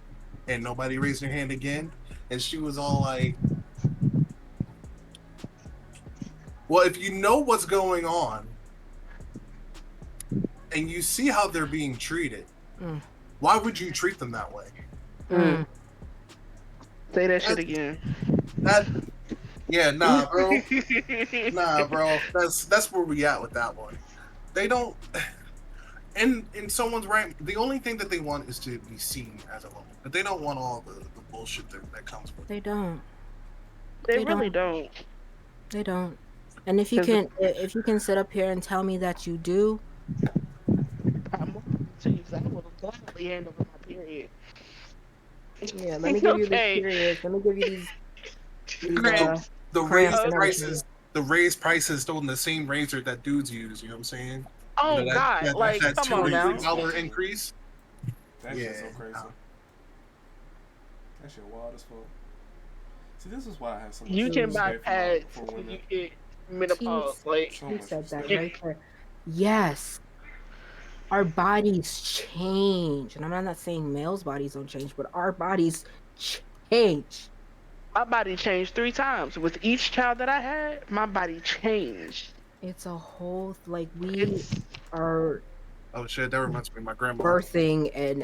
Speaker 1: And nobody raised their hand again. And she was all like, "Well, if you know what's going on and you see how they're being treated,
Speaker 4: Mm.
Speaker 1: why would you treat them that way?"
Speaker 2: Mm.
Speaker 4: Mm.
Speaker 2: Say that shit
Speaker 1: That,
Speaker 2: again.
Speaker 1: that yeah, nah, bro. That's where we at with that one. They don't. In someone's right, the only thing that they want is to be seen as a woman, but they don't want all the bullshit that comes with it.
Speaker 4: They don't.
Speaker 2: They
Speaker 4: They
Speaker 2: really
Speaker 4: don't.
Speaker 2: don't.
Speaker 4: They don't. And
Speaker 2: Because
Speaker 4: if you can sit up here and tell me that you do,
Speaker 2: I'm I will gladly hand over my period.
Speaker 4: yeah, let me give you this
Speaker 2: Okay,
Speaker 4: periods. Let me give you these
Speaker 1: The
Speaker 2: cramps.
Speaker 1: the
Speaker 4: cramps
Speaker 1: raised
Speaker 4: and everything.
Speaker 1: prices, the raised prices on the same razor that dudes use. You know what I'm saying? You know
Speaker 2: Oh God, like
Speaker 1: that
Speaker 2: come
Speaker 1: two
Speaker 3: That
Speaker 2: on
Speaker 1: to
Speaker 3: shit's
Speaker 1: three
Speaker 2: now.
Speaker 1: dollar
Speaker 3: expensive.
Speaker 1: increase.
Speaker 3: That shit's so
Speaker 1: Yeah,
Speaker 3: crazy. That shit wild as fuck. See, this is why I have so much
Speaker 2: You can buy
Speaker 3: respect
Speaker 2: pads
Speaker 3: for
Speaker 2: when you
Speaker 3: women.
Speaker 2: get
Speaker 4: He
Speaker 2: menopause. Like
Speaker 3: So
Speaker 4: he
Speaker 3: much
Speaker 4: said that
Speaker 3: respect.
Speaker 2: you,
Speaker 4: right there. Yes, our bodies change, and I'm not saying males' bodies don't change, but our bodies change.
Speaker 2: my body changed 3 times with each child that I had. My body changed.
Speaker 4: It's a whole like we
Speaker 2: It's
Speaker 4: are
Speaker 1: oh shit, that reminds me of my grandma.
Speaker 4: birthing and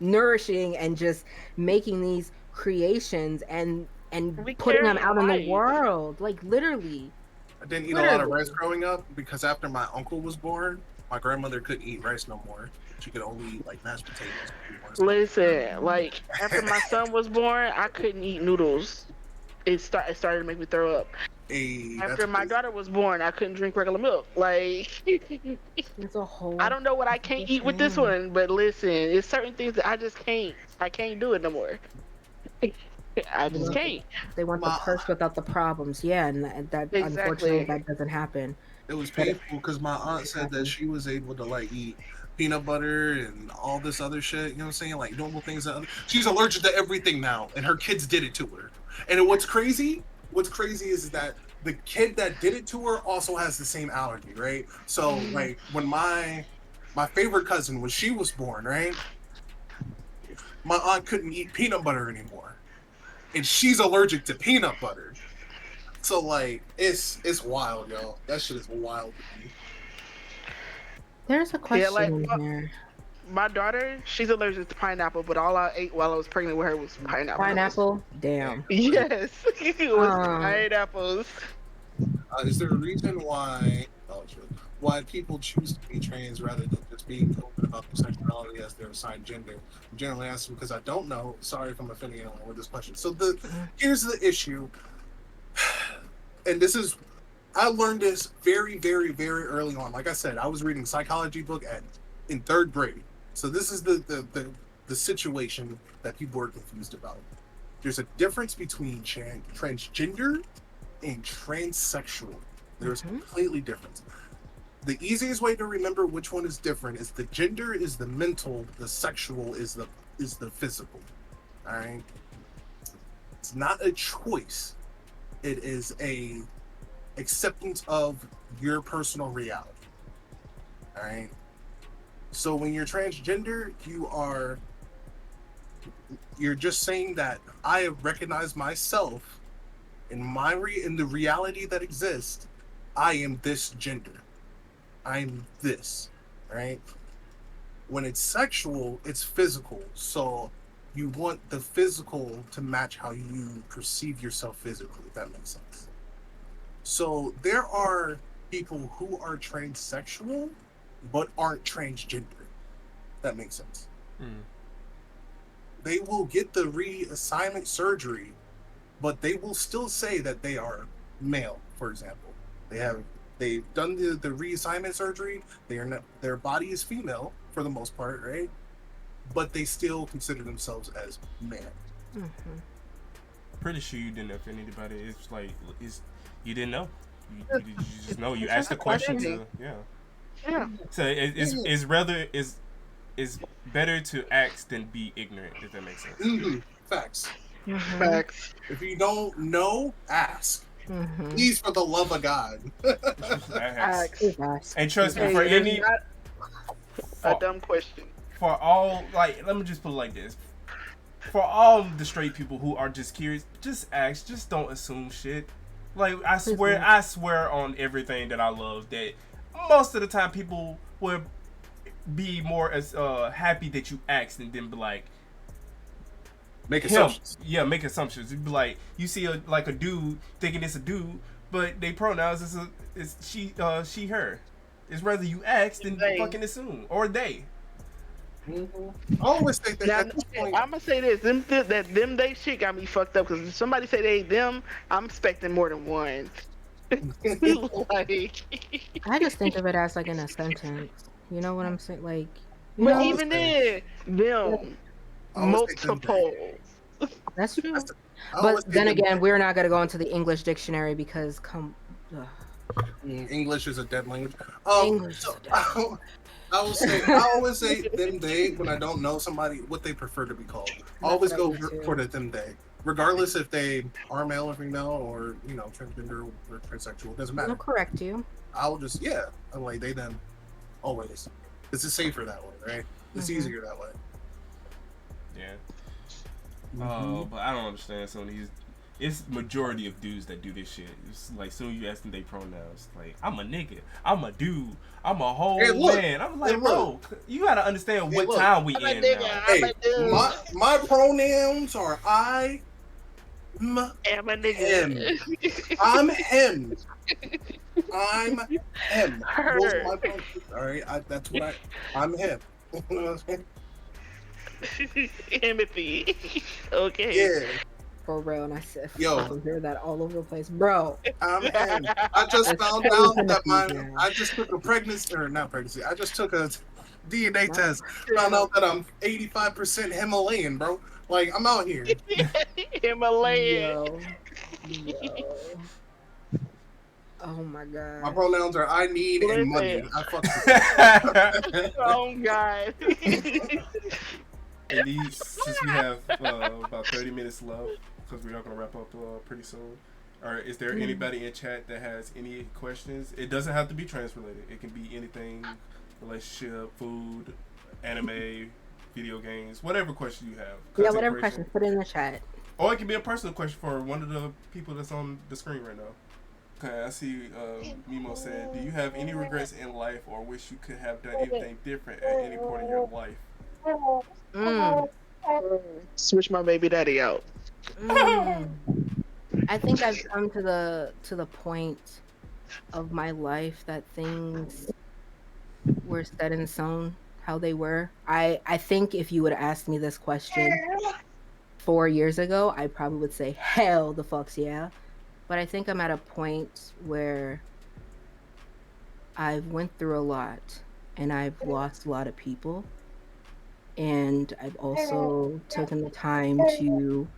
Speaker 4: nourishing and just making these creations and
Speaker 2: we
Speaker 4: putting them
Speaker 2: carry
Speaker 4: out in the
Speaker 2: life.
Speaker 4: world, like literally,
Speaker 1: I didn't eat a lot of rice
Speaker 4: literally.
Speaker 1: growing up because after my uncle was born, my grandmother couldn't eat rice no more. She could only eat like mashed potatoes anymore.
Speaker 2: Listen, like after my son was born, I couldn't eat noodles. It started to make me throw up.
Speaker 1: Hey, that's
Speaker 2: After my
Speaker 1: crazy.
Speaker 2: daughter was born, I couldn't drink regular milk. Like
Speaker 4: It's a
Speaker 2: I
Speaker 4: whole
Speaker 2: don't know what I can't
Speaker 4: different
Speaker 2: eat with this
Speaker 4: thing.
Speaker 2: one, but listen, it's certain things that I just can't. I can't do it no more. I
Speaker 4: They
Speaker 2: just
Speaker 4: want the,
Speaker 2: can't.
Speaker 4: they want the
Speaker 1: My
Speaker 4: perks without the problems. Yeah, and that unfortunately
Speaker 2: Exactly.
Speaker 4: that doesn't happen.
Speaker 1: It was
Speaker 4: But
Speaker 1: painful because my aunt
Speaker 4: it
Speaker 1: said that
Speaker 4: happens.
Speaker 1: she was able to like eat peanut butter and all this other shit. You know what I'm saying? Like normal things. She's allergic to everything now, and her kids did it to her. And what's crazy? What's crazy is that the kid that did it to her also has the same allergy, right? So
Speaker 4: Mm.
Speaker 1: like when my favorite cousin when she was born, right? My aunt couldn't eat peanut butter anymore, and she's allergic to peanut butter. So like it's wild, yo. That shit is wild to me.
Speaker 4: There's a
Speaker 2: Yeah,
Speaker 4: question
Speaker 2: like
Speaker 4: in here.
Speaker 2: my daughter, she's allergic to pineapple, but all I ate while I was pregnant with her was pineapples.
Speaker 4: Pineapple,
Speaker 1: Yeah.
Speaker 4: damn.
Speaker 2: Yes, it was
Speaker 4: Um,
Speaker 2: pineapples.
Speaker 1: Is there a reason why why people choose to be trans rather than just being open about their sexuality as their assigned gender? I'm generally asking because I don't know. Sorry if I'm offending anyone with this question. So the
Speaker 4: mm,
Speaker 1: here's the issue, and this is I learned this very, very, very early on. Like I said, I was reading a psychology book at in third grade. So this is the situation that people are confused about. There's a difference between transgender and transsexual. There's
Speaker 4: mhm.
Speaker 1: completely different. The easiest way to remember which one is different is the gender is the mental, the sexual is the physical. All right. It's not a choice. It is a acceptance of your personal reality. All right. So when you're transgender, you're just saying that I recognize myself in the reality that exists. I am this gender. I'm this, right? When it's sexual, it's physical. So you want the physical to match how you perceive yourself physically, if that makes sense. So there are people who are transsexual but aren't transgender. That makes sense.
Speaker 3: Mm.
Speaker 1: They will get the reassignment surgery, but they will still say that they are male, for example. They've done the reassignment surgery. Their body is female for the most part, right? But they still consider themselves as man.
Speaker 4: Mm-hmm.
Speaker 3: Pretty sure you didn't offend anybody. It's like you didn't know. You just know. You asked the question
Speaker 2: Questioning.
Speaker 3: to yeah.
Speaker 2: Yeah.
Speaker 3: So it's rather is better to ask than be ignorant. If that makes sense.
Speaker 1: Mm-hmm. Facts.
Speaker 4: Mm-hmm.
Speaker 2: Facts.
Speaker 1: If you don't know, ask.
Speaker 4: Mm-hmm.
Speaker 1: Please, for the love of God.
Speaker 2: Facts.
Speaker 3: And trust me,
Speaker 2: Hey,
Speaker 3: for
Speaker 2: it is
Speaker 3: any
Speaker 2: not a
Speaker 3: for,
Speaker 2: dumb question.
Speaker 3: for all like let me just put it like this. For all the straight people who are just curious, just ask. Just don't assume shit. Like I swear on everything that I love that most of the time people will be more as happy that you asked and then be like
Speaker 1: Make
Speaker 3: him.
Speaker 1: assumptions.
Speaker 3: Yeah, make assumptions. You'd be like you see like a dude thinking it's a dude, but they pronouns is she her. It's rather you ask than
Speaker 2: They.
Speaker 3: fucking assume or they.
Speaker 1: Mm-hmm. I always think that
Speaker 2: Now,
Speaker 1: at this point,
Speaker 2: I'm gonna say this: them they shit got me fucked up. Because if somebody say they them, I'm expecting more than one. Like,
Speaker 4: I just think of it as like in a sentence. You know what I'm saying? Like, you
Speaker 2: but
Speaker 1: I
Speaker 4: know,
Speaker 1: always
Speaker 2: even
Speaker 1: say,
Speaker 2: then, them
Speaker 1: I always say them they.
Speaker 2: multiple.
Speaker 4: that's true.
Speaker 1: I
Speaker 4: But
Speaker 1: always say
Speaker 4: then
Speaker 1: them
Speaker 4: again,
Speaker 1: they.
Speaker 4: we're not gonna go into the English dictionary because ugh,
Speaker 1: English is a dead language.
Speaker 4: English is
Speaker 1: So
Speaker 4: a dead
Speaker 1: I always say them they when I don't know somebody what they prefer to be called. I
Speaker 4: That's
Speaker 1: always
Speaker 4: what I
Speaker 1: go
Speaker 4: do too.
Speaker 1: for the them they, regardless if they are male or female or transgender or transsexual. It doesn't
Speaker 4: I'll
Speaker 1: matter.
Speaker 4: correct you.
Speaker 1: I'll just I'm like they them always. This is safer that way, right? It's
Speaker 4: Mm-hmm.
Speaker 1: easier that way.
Speaker 3: Yeah.
Speaker 1: Mm-hmm.
Speaker 3: But I don't understand some of these. It's majority of dudes that do this shit. It's like soon you ask them they pronouns. Like I'm a nigga. I'm a dude. I'm a whole
Speaker 1: Hey, look.
Speaker 3: man. I'm
Speaker 1: Hey,
Speaker 3: like,
Speaker 1: look.
Speaker 3: bro, you gotta understand
Speaker 1: Hey,
Speaker 3: what
Speaker 1: look.
Speaker 3: time we
Speaker 2: I'm a
Speaker 3: in
Speaker 2: nigga.
Speaker 3: now.
Speaker 2: I'm
Speaker 1: Hey,
Speaker 2: a dude.
Speaker 1: my pronouns are him.
Speaker 2: I'm a nigga.
Speaker 1: I'm him. I'm him. Those are
Speaker 2: Her.
Speaker 1: my pronouns. All right, that's what I'm him.
Speaker 2: Empathy. Okay.
Speaker 1: Yeah,
Speaker 4: For real, and I said,
Speaker 1: yo,
Speaker 4: fucking hear that all over the place, bro.
Speaker 1: I'm him. I just
Speaker 4: It's
Speaker 1: found
Speaker 4: fully
Speaker 1: out that
Speaker 4: Timothy's now.
Speaker 1: I just took a pregnancy or not pregnancy. I just took a DNA
Speaker 4: What?
Speaker 1: test. Found out that I'm 85% Himalayan, bro. Like I'm out here.
Speaker 2: Himalayan.
Speaker 4: Yo, yo. Oh my
Speaker 1: My
Speaker 4: god.
Speaker 1: pronouns are I need and money.
Speaker 2: Listen.
Speaker 1: I fuck with that.
Speaker 2: Oh God.
Speaker 3: And these, since we have about 30 minutes left, because we are gonna wrap up pretty soon. Or is there anybody in chat that has any questions? It doesn't have to be trans related. It can be anything, relationship, food, anime, video games, whatever question you have.
Speaker 4: Yeah,
Speaker 3: Content
Speaker 4: whatever
Speaker 3: creation.
Speaker 4: questions, put it in the chat.
Speaker 3: Or it can be a personal question for one of the people that's on the screen right now. Okay, I see Mimo said, do you have any regrets in life or wish you could have done anything different at any point in your life?
Speaker 4: Mm.
Speaker 2: Switch my baby daddy out.
Speaker 4: Mm. I think I've come to the point of my life that things were set in stone how they were. I think if you would have asked me this question 4 years ago, I probably would say hell the fucks yeah. But I think I'm at a point where I've went through a lot and I've lost a lot of people. And I've also taken the time to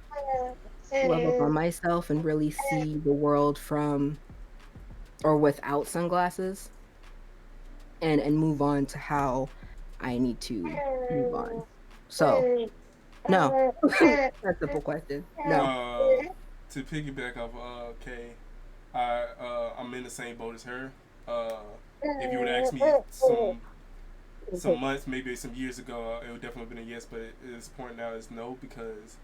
Speaker 4: love up on myself and really see the world from or without sunglasses and move on to how I need to move on. So, no. That's a simple question. No.
Speaker 3: To piggyback off Kay, I'm in the same boat as her. If you would ask me some months, maybe some years ago, it would definitely have been a yes. But at this point now, it's no because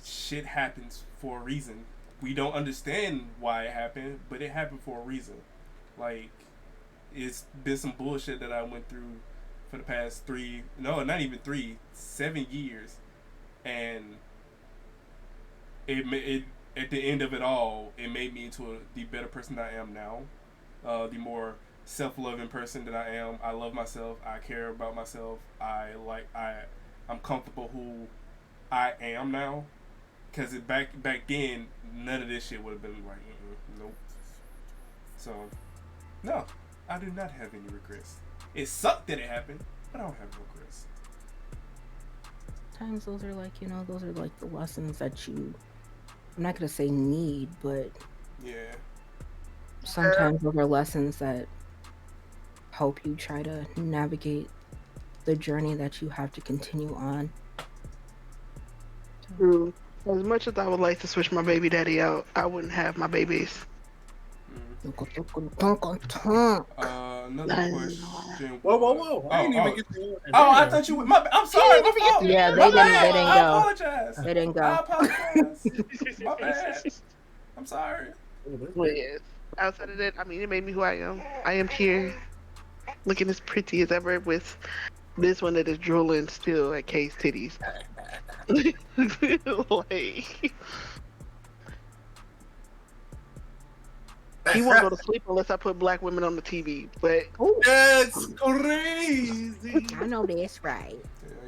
Speaker 3: shit happens for a reason. We don't understand why it happened, but it happened for a reason. Like it's been some bullshit that I went through for the past 7 years, and it at the end of it all, it made me into the better person that I am now, the more self-loving person that I am. I love myself. I care about myself. I'm comfortable who I am now. Because back then, none of this shit would have been like, nope. So, no, I do not have any regrets. It sucked that it happened, but I don't have regrets.
Speaker 4: Sometimes those are like, those are like the lessons that you, I'm not going to say need, but
Speaker 3: Yeah.
Speaker 4: sometimes those are lessons that help you try to navigate the journey that you have to continue on.
Speaker 2: True. As much as I would like to switch my baby daddy out, I wouldn't have my babies.
Speaker 3: Another question.
Speaker 1: Whoa! I didn't even get to.
Speaker 3: I thought you would. I'm sorry. My fault.
Speaker 4: Yeah,
Speaker 3: My
Speaker 4: they
Speaker 3: bad.
Speaker 4: didn't
Speaker 3: I
Speaker 4: go.
Speaker 3: apologize.
Speaker 4: They didn't go.
Speaker 3: I apologize. My bad. I'm sorry.
Speaker 2: Well, yes. Outside of that, I mean, it made me who I am. I am here, looking as pretty as ever with this one that is drooling still at Kay's titties. Like, he won't go to sleep unless I put black women on the TV. But
Speaker 1: That's crazy.
Speaker 4: I know that's right.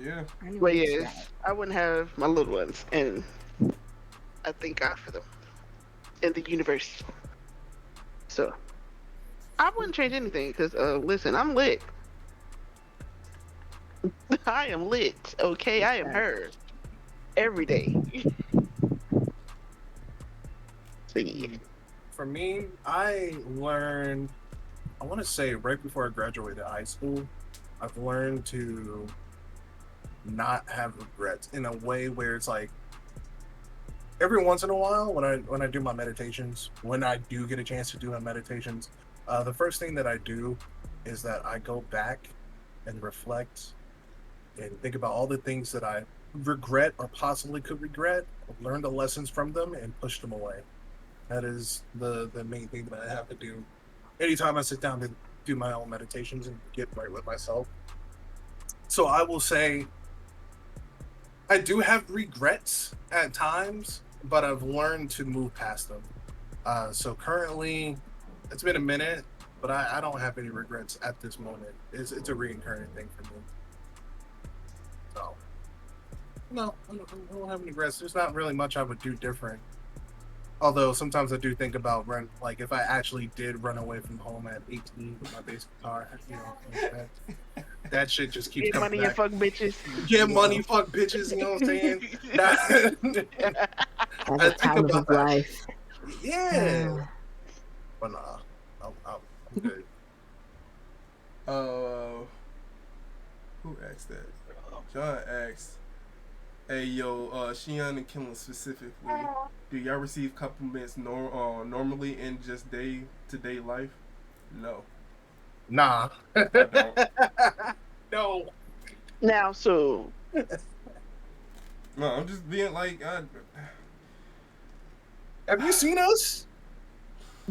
Speaker 3: Yeah.
Speaker 4: I know
Speaker 2: but
Speaker 4: that's
Speaker 2: yes,
Speaker 4: right.
Speaker 2: I wouldn't have my little ones, and I thank God for them in the universe. So I wouldn't change anything because listen, I'm lit. I am lit. Okay, I am her every day. So yeah.
Speaker 1: For me, I learned, I want to say right before I graduated high school, I've learned to not have regrets in a way where it's like every once in a while when I do my meditations, when I do get a chance to do my meditations, the first thing that I do is that I go back and reflect and think about all the things that I regret or possibly could regret, learn the lessons from them, and push them away. That is the main thing that I have to do anytime I sit down to do my own meditations and get right with myself. So I will say I do have regrets at times, but I've learned to move past them. So currently, it's been a minute, but I don't have any regrets at this moment. It's a reoccurring thing for me. So, no, I don't have any regrets. There's not really much I would do different. Although sometimes I do think about like if I actually did run away from home at 18 with my bass guitar, that shit just keeps
Speaker 2: Get
Speaker 1: coming
Speaker 2: money
Speaker 1: back.
Speaker 2: and fuck bitches.
Speaker 1: Get money, fuck bitches. You know what I'm saying?
Speaker 4: Have
Speaker 1: I
Speaker 4: a
Speaker 1: think
Speaker 4: time of
Speaker 1: about
Speaker 4: his
Speaker 1: that.
Speaker 4: life.
Speaker 1: Yeah, but nah, I'm good.
Speaker 3: Who asked that? John asked, "Hey yo, Shion and Killen specifically, do y'all receive compliments normally in just day-to-day life?" No,
Speaker 1: Nah,
Speaker 3: I don't.
Speaker 1: no.
Speaker 2: Now, so
Speaker 3: No, I'm just being like,
Speaker 1: Have you seen us?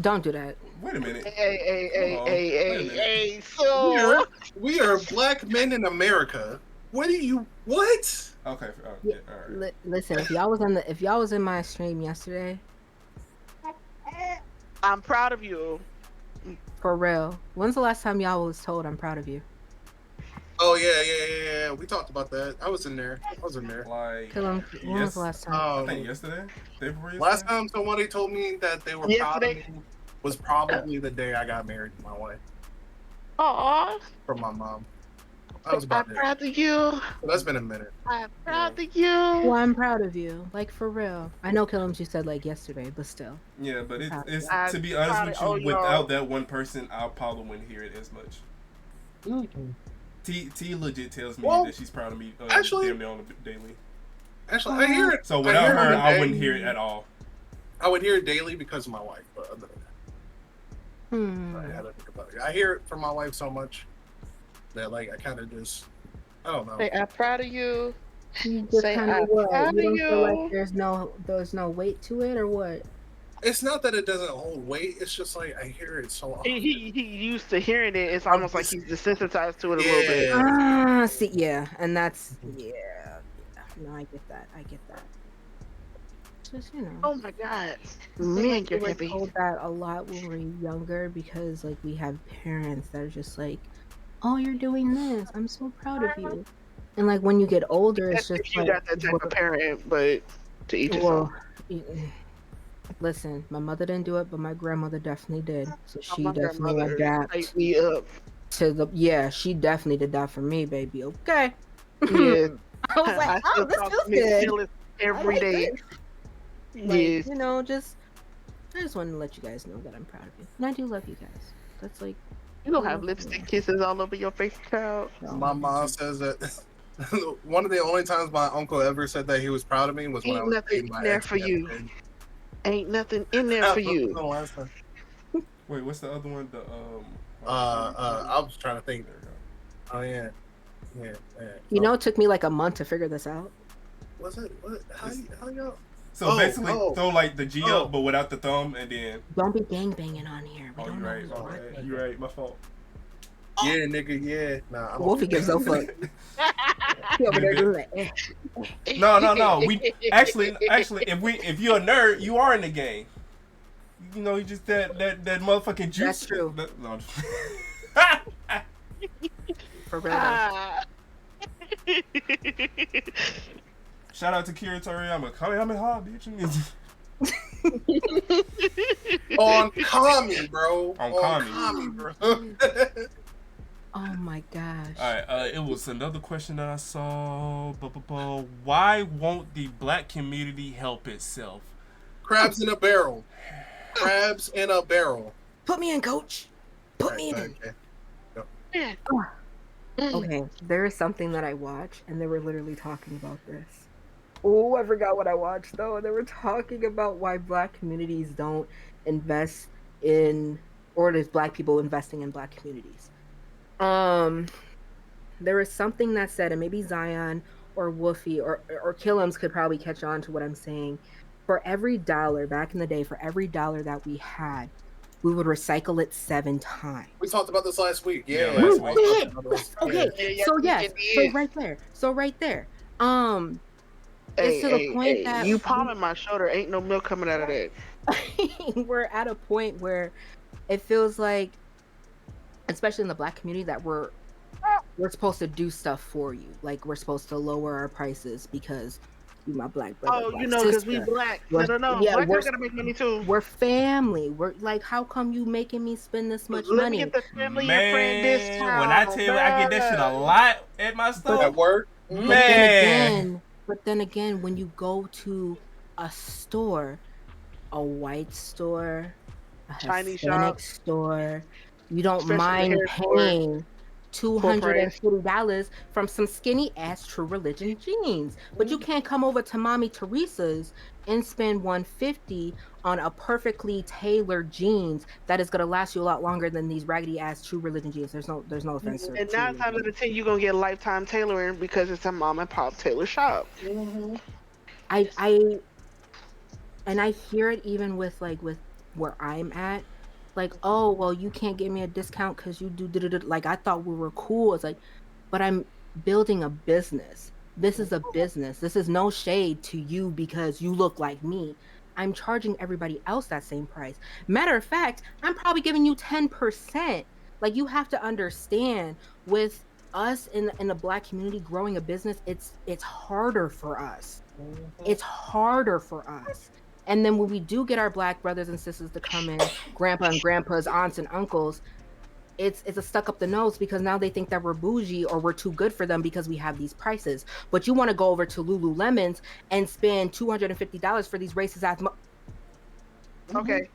Speaker 4: Don't do that.
Speaker 3: wait a minute.
Speaker 2: hey,
Speaker 3: on, wait a minute.
Speaker 2: so
Speaker 1: We are black men in America. What?
Speaker 3: Okay,
Speaker 4: Yeah,
Speaker 3: yeah, all right.
Speaker 4: Listen, if y'all was in my stream yesterday,
Speaker 2: I'm proud of you.
Speaker 4: for real. When's the last time y'all was told I'm proud of you?
Speaker 1: Oh yeah. We talked about that. I was in there.
Speaker 3: Like,
Speaker 4: When was the last time?
Speaker 3: I think yesterday, day before yesterday.
Speaker 1: Last time somebody told me that they were proud of
Speaker 2: Yesterday.
Speaker 1: me was probably the day I got married to my wife
Speaker 2: Aw,
Speaker 1: from my mom. That was
Speaker 2: I'm
Speaker 1: about it.
Speaker 2: proud of you.
Speaker 1: So that's been a minute.
Speaker 2: I'm proud of you.
Speaker 4: Well, I'm proud of you. Like, for real. I know Killums you said like yesterday, but still.
Speaker 3: Yeah, but it's
Speaker 2: I'm
Speaker 3: to be honest
Speaker 2: proud
Speaker 3: with
Speaker 2: of-
Speaker 3: you,
Speaker 2: oh, y'all.
Speaker 3: without that one person, I probably wouldn't hear it as much. T legit tells me that she's proud of me.
Speaker 1: Actually-
Speaker 3: damn near on the daily.
Speaker 1: Actually, I hear it.
Speaker 3: So
Speaker 1: I
Speaker 3: without
Speaker 1: hear it
Speaker 3: her,
Speaker 1: on the
Speaker 3: I
Speaker 1: day.
Speaker 3: wouldn't hear it at all.
Speaker 1: I would hear it daily because of my wife. But other than that, I had to think about it. I hear it from my wife so much that like I kind of just I don't know.
Speaker 2: Say, I'm proud of you.
Speaker 4: You just
Speaker 2: Say,
Speaker 4: kind
Speaker 2: I'm
Speaker 4: of what?
Speaker 2: proud
Speaker 4: You
Speaker 2: of
Speaker 4: don't feel like
Speaker 2: you.
Speaker 4: there's no weight to it, or what?
Speaker 1: It's not that it doesn't hold weight. It's just like I hear it so often.
Speaker 2: He used to hearing it. It's almost like he's desensitized to it a little bit.
Speaker 1: Yeah.
Speaker 4: See, yeah, and that's yeah. No, I get that. Just
Speaker 2: Oh my God,
Speaker 4: man,
Speaker 2: man,
Speaker 4: we
Speaker 2: you're
Speaker 4: were
Speaker 2: heavy.
Speaker 4: told that a lot when we were younger because like we have parents that are just like, "Oh, you're doing this. I'm so proud of you." And like when you get older, it's
Speaker 2: That's
Speaker 4: just
Speaker 2: if you
Speaker 4: like,
Speaker 2: got that type of parent, but to each his
Speaker 4: well,
Speaker 2: own.
Speaker 4: Listen, my mother didn't do it, but my grandmother definitely did. So
Speaker 2: Oh,
Speaker 4: she
Speaker 2: my
Speaker 4: definitely
Speaker 2: grandmother
Speaker 4: adapt
Speaker 2: hyped me up.
Speaker 4: to the. Yeah, she definitely did that for me, baby. Okay.
Speaker 2: Yes.
Speaker 4: I was like,
Speaker 2: I
Speaker 4: oh,
Speaker 2: still
Speaker 4: this
Speaker 2: talk
Speaker 4: feels
Speaker 2: to Miss
Speaker 4: good.
Speaker 2: Phyllis
Speaker 4: I
Speaker 2: every
Speaker 4: like
Speaker 2: day.
Speaker 4: this. Like,
Speaker 2: Yes.
Speaker 4: just I just wanted to let you guys know that I'm proud of you, and I do love you guys. That's like
Speaker 2: You don't
Speaker 4: the
Speaker 2: have
Speaker 4: one thing
Speaker 2: lipstick kisses all over your face, child.
Speaker 4: no.
Speaker 1: My mom says that one of the only times my uncle ever said that he was proud of me was when I
Speaker 2: Ain't
Speaker 1: was
Speaker 2: nothing
Speaker 1: dating
Speaker 2: in
Speaker 1: my
Speaker 2: there
Speaker 1: ex
Speaker 2: for you.
Speaker 1: girlfriend.
Speaker 2: Ain't nothing in there for
Speaker 1: That was
Speaker 2: you.
Speaker 1: the last time.
Speaker 3: Wait, what's the other one? The
Speaker 1: I was trying to think.
Speaker 3: There we go.
Speaker 1: Oh yeah, yeah, yeah.
Speaker 4: You
Speaker 1: Oh,
Speaker 4: know, it took me like a month to figure this out.
Speaker 1: was it? What? How y'all?
Speaker 3: So basically,
Speaker 1: Oh,
Speaker 3: throw like the G
Speaker 1: oh.
Speaker 3: up, but without the thumb, and then.
Speaker 4: Don't be gang banging on here. We
Speaker 3: Oh,
Speaker 4: don't
Speaker 3: you're
Speaker 4: know
Speaker 3: right.
Speaker 4: who's
Speaker 3: My
Speaker 4: what.
Speaker 3: bad. You're right. My fault.
Speaker 1: Yeah, nigga, yeah. Nah, I'm
Speaker 4: Wolfie
Speaker 1: okay.
Speaker 4: gives no fuck. He over there doing like,
Speaker 3: No. We actually, if you're a nerd, you are in the game. You know, you just that motherfucking juice.
Speaker 4: That's true.
Speaker 3: No,
Speaker 4: for real.
Speaker 2: Ah.
Speaker 3: shout out to Kira Toriyama. Kamehameha, bitch.
Speaker 1: On Kami, bro.
Speaker 3: On
Speaker 1: On
Speaker 3: Kami.
Speaker 1: Kami, bro.
Speaker 4: Oh my gosh.
Speaker 3: All right. It was another question that I saw. Why won't the black community help itself?
Speaker 1: Crabs in a barrel. Crabs in a barrel.
Speaker 4: Put me in, coach. Put me in.
Speaker 1: Okay.
Speaker 4: Okay, there is something that I watch, and they were literally talking about this. Oh, I forgot what I watched though. They were talking about why black communities don't invest in, or there's black people investing in black communities. There was something that said, and maybe Zion or Woofy or Killums could probably catch on to what I'm saying. For every dollar back in the day, for every dollar that we had, we would recycle it 7 times.
Speaker 1: We talked about this last week. Yeah,
Speaker 3: Yeah, last week.
Speaker 4: Okay,
Speaker 2: Yeah,
Speaker 4: so
Speaker 2: yeah,
Speaker 4: yes,
Speaker 2: yeah.
Speaker 4: so right there.
Speaker 2: Hey,
Speaker 4: It's to the point that
Speaker 2: you palming my shoulder. Ain't no milk coming out of that.
Speaker 4: we're at a point where it feels like, especially in the black community, that we're supposed to do stuff for you. Like we're supposed to lower our prices because you my black brother.
Speaker 2: Oh,
Speaker 4: black
Speaker 2: you know, because we
Speaker 4: sister.
Speaker 2: black.
Speaker 4: We're-
Speaker 2: No.
Speaker 4: yeah,
Speaker 2: Black
Speaker 4: we're-
Speaker 2: people gotta make money too.
Speaker 4: We're family. We're like, how come you making me spend this much
Speaker 2: Let
Speaker 4: money?
Speaker 2: me get the family and friend discount.
Speaker 3: When I tell you I get that shit a lot at my
Speaker 1: At
Speaker 3: store,
Speaker 1: work.
Speaker 3: man.
Speaker 4: But then again, when you go to a store, a white store, a
Speaker 2: Chinese
Speaker 4: Hispanic
Speaker 2: shop.
Speaker 4: store, you don't
Speaker 2: Especially the
Speaker 4: mind
Speaker 2: hair store.
Speaker 4: paying
Speaker 2: Full price.
Speaker 4: $240 from some skinny ass True Religion jeans. But you can't come over to Mommy Teresa's and spend $150 on a perfectly tailored jeans that is gonna last you a lot longer than these raggedy ass True Religion jeans. There's no offense. to
Speaker 2: And
Speaker 4: True
Speaker 2: 9 times out
Speaker 4: Religion.
Speaker 2: of 10, you're gonna get lifetime tailoring because it's a mom and pop tailor shop.
Speaker 4: I and I hear it even with where I'm at. Like, oh well, you can't give me a discount because you do like I thought we were cool. It's like, but I'm building a business. This is a business. This is no shade to you because you look like me. I'm charging everybody else that same price. Matter of fact, I'm probably giving you 10%. Like you have to understand with us in the black community growing a business, it's harder for us. It's harder for us. And then when we do get our black brothers and sisters to come in, grandpa and grandpas, aunts and uncles, it's a stuck up the nose because now they think that we're bougie or we're too good for them because we have these prices. But you want to go over to Lululemons and spend $250 for these racist ass.
Speaker 2: Okay.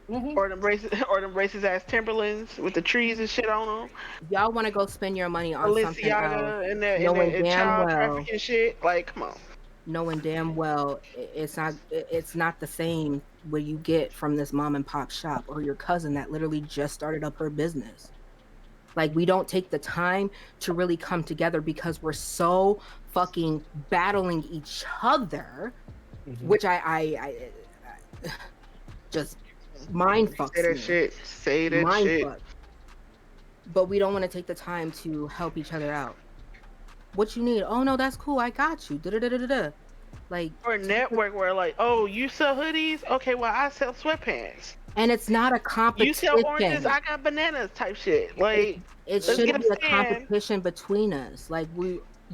Speaker 2: Or them racist ass Timberlands with the trees and shit on them.
Speaker 4: Y'all want to go spend your money on something else,
Speaker 2: Balenciaga and
Speaker 4: knowing
Speaker 2: that
Speaker 4: damn
Speaker 2: child
Speaker 4: well,
Speaker 2: trafficking shit. Like, come on.
Speaker 4: knowing damn well it's not the same what you get from this mom and pop shop or your cousin that literally just started up her business. Like we don't take the time to really come together because we're so fucking battling each other, which I just mind fucks
Speaker 2: Say that
Speaker 4: me.
Speaker 2: shit. Say that
Speaker 4: Mind
Speaker 2: shit.
Speaker 4: fuck. But we don't want to take the time to help each other out. What you need? Oh no, that's cool. I got you. Da-da-da-da-da. Like,
Speaker 2: Or a network where like, oh, you sell hoodies? Okay, well I sell sweatpants.
Speaker 4: and it's not a competition.
Speaker 2: You sell oranges? I got bananas type shit. Like,
Speaker 4: it
Speaker 2: let's
Speaker 4: shouldn't
Speaker 2: get
Speaker 4: be
Speaker 2: a
Speaker 4: a
Speaker 2: stand.
Speaker 4: competition between us. Like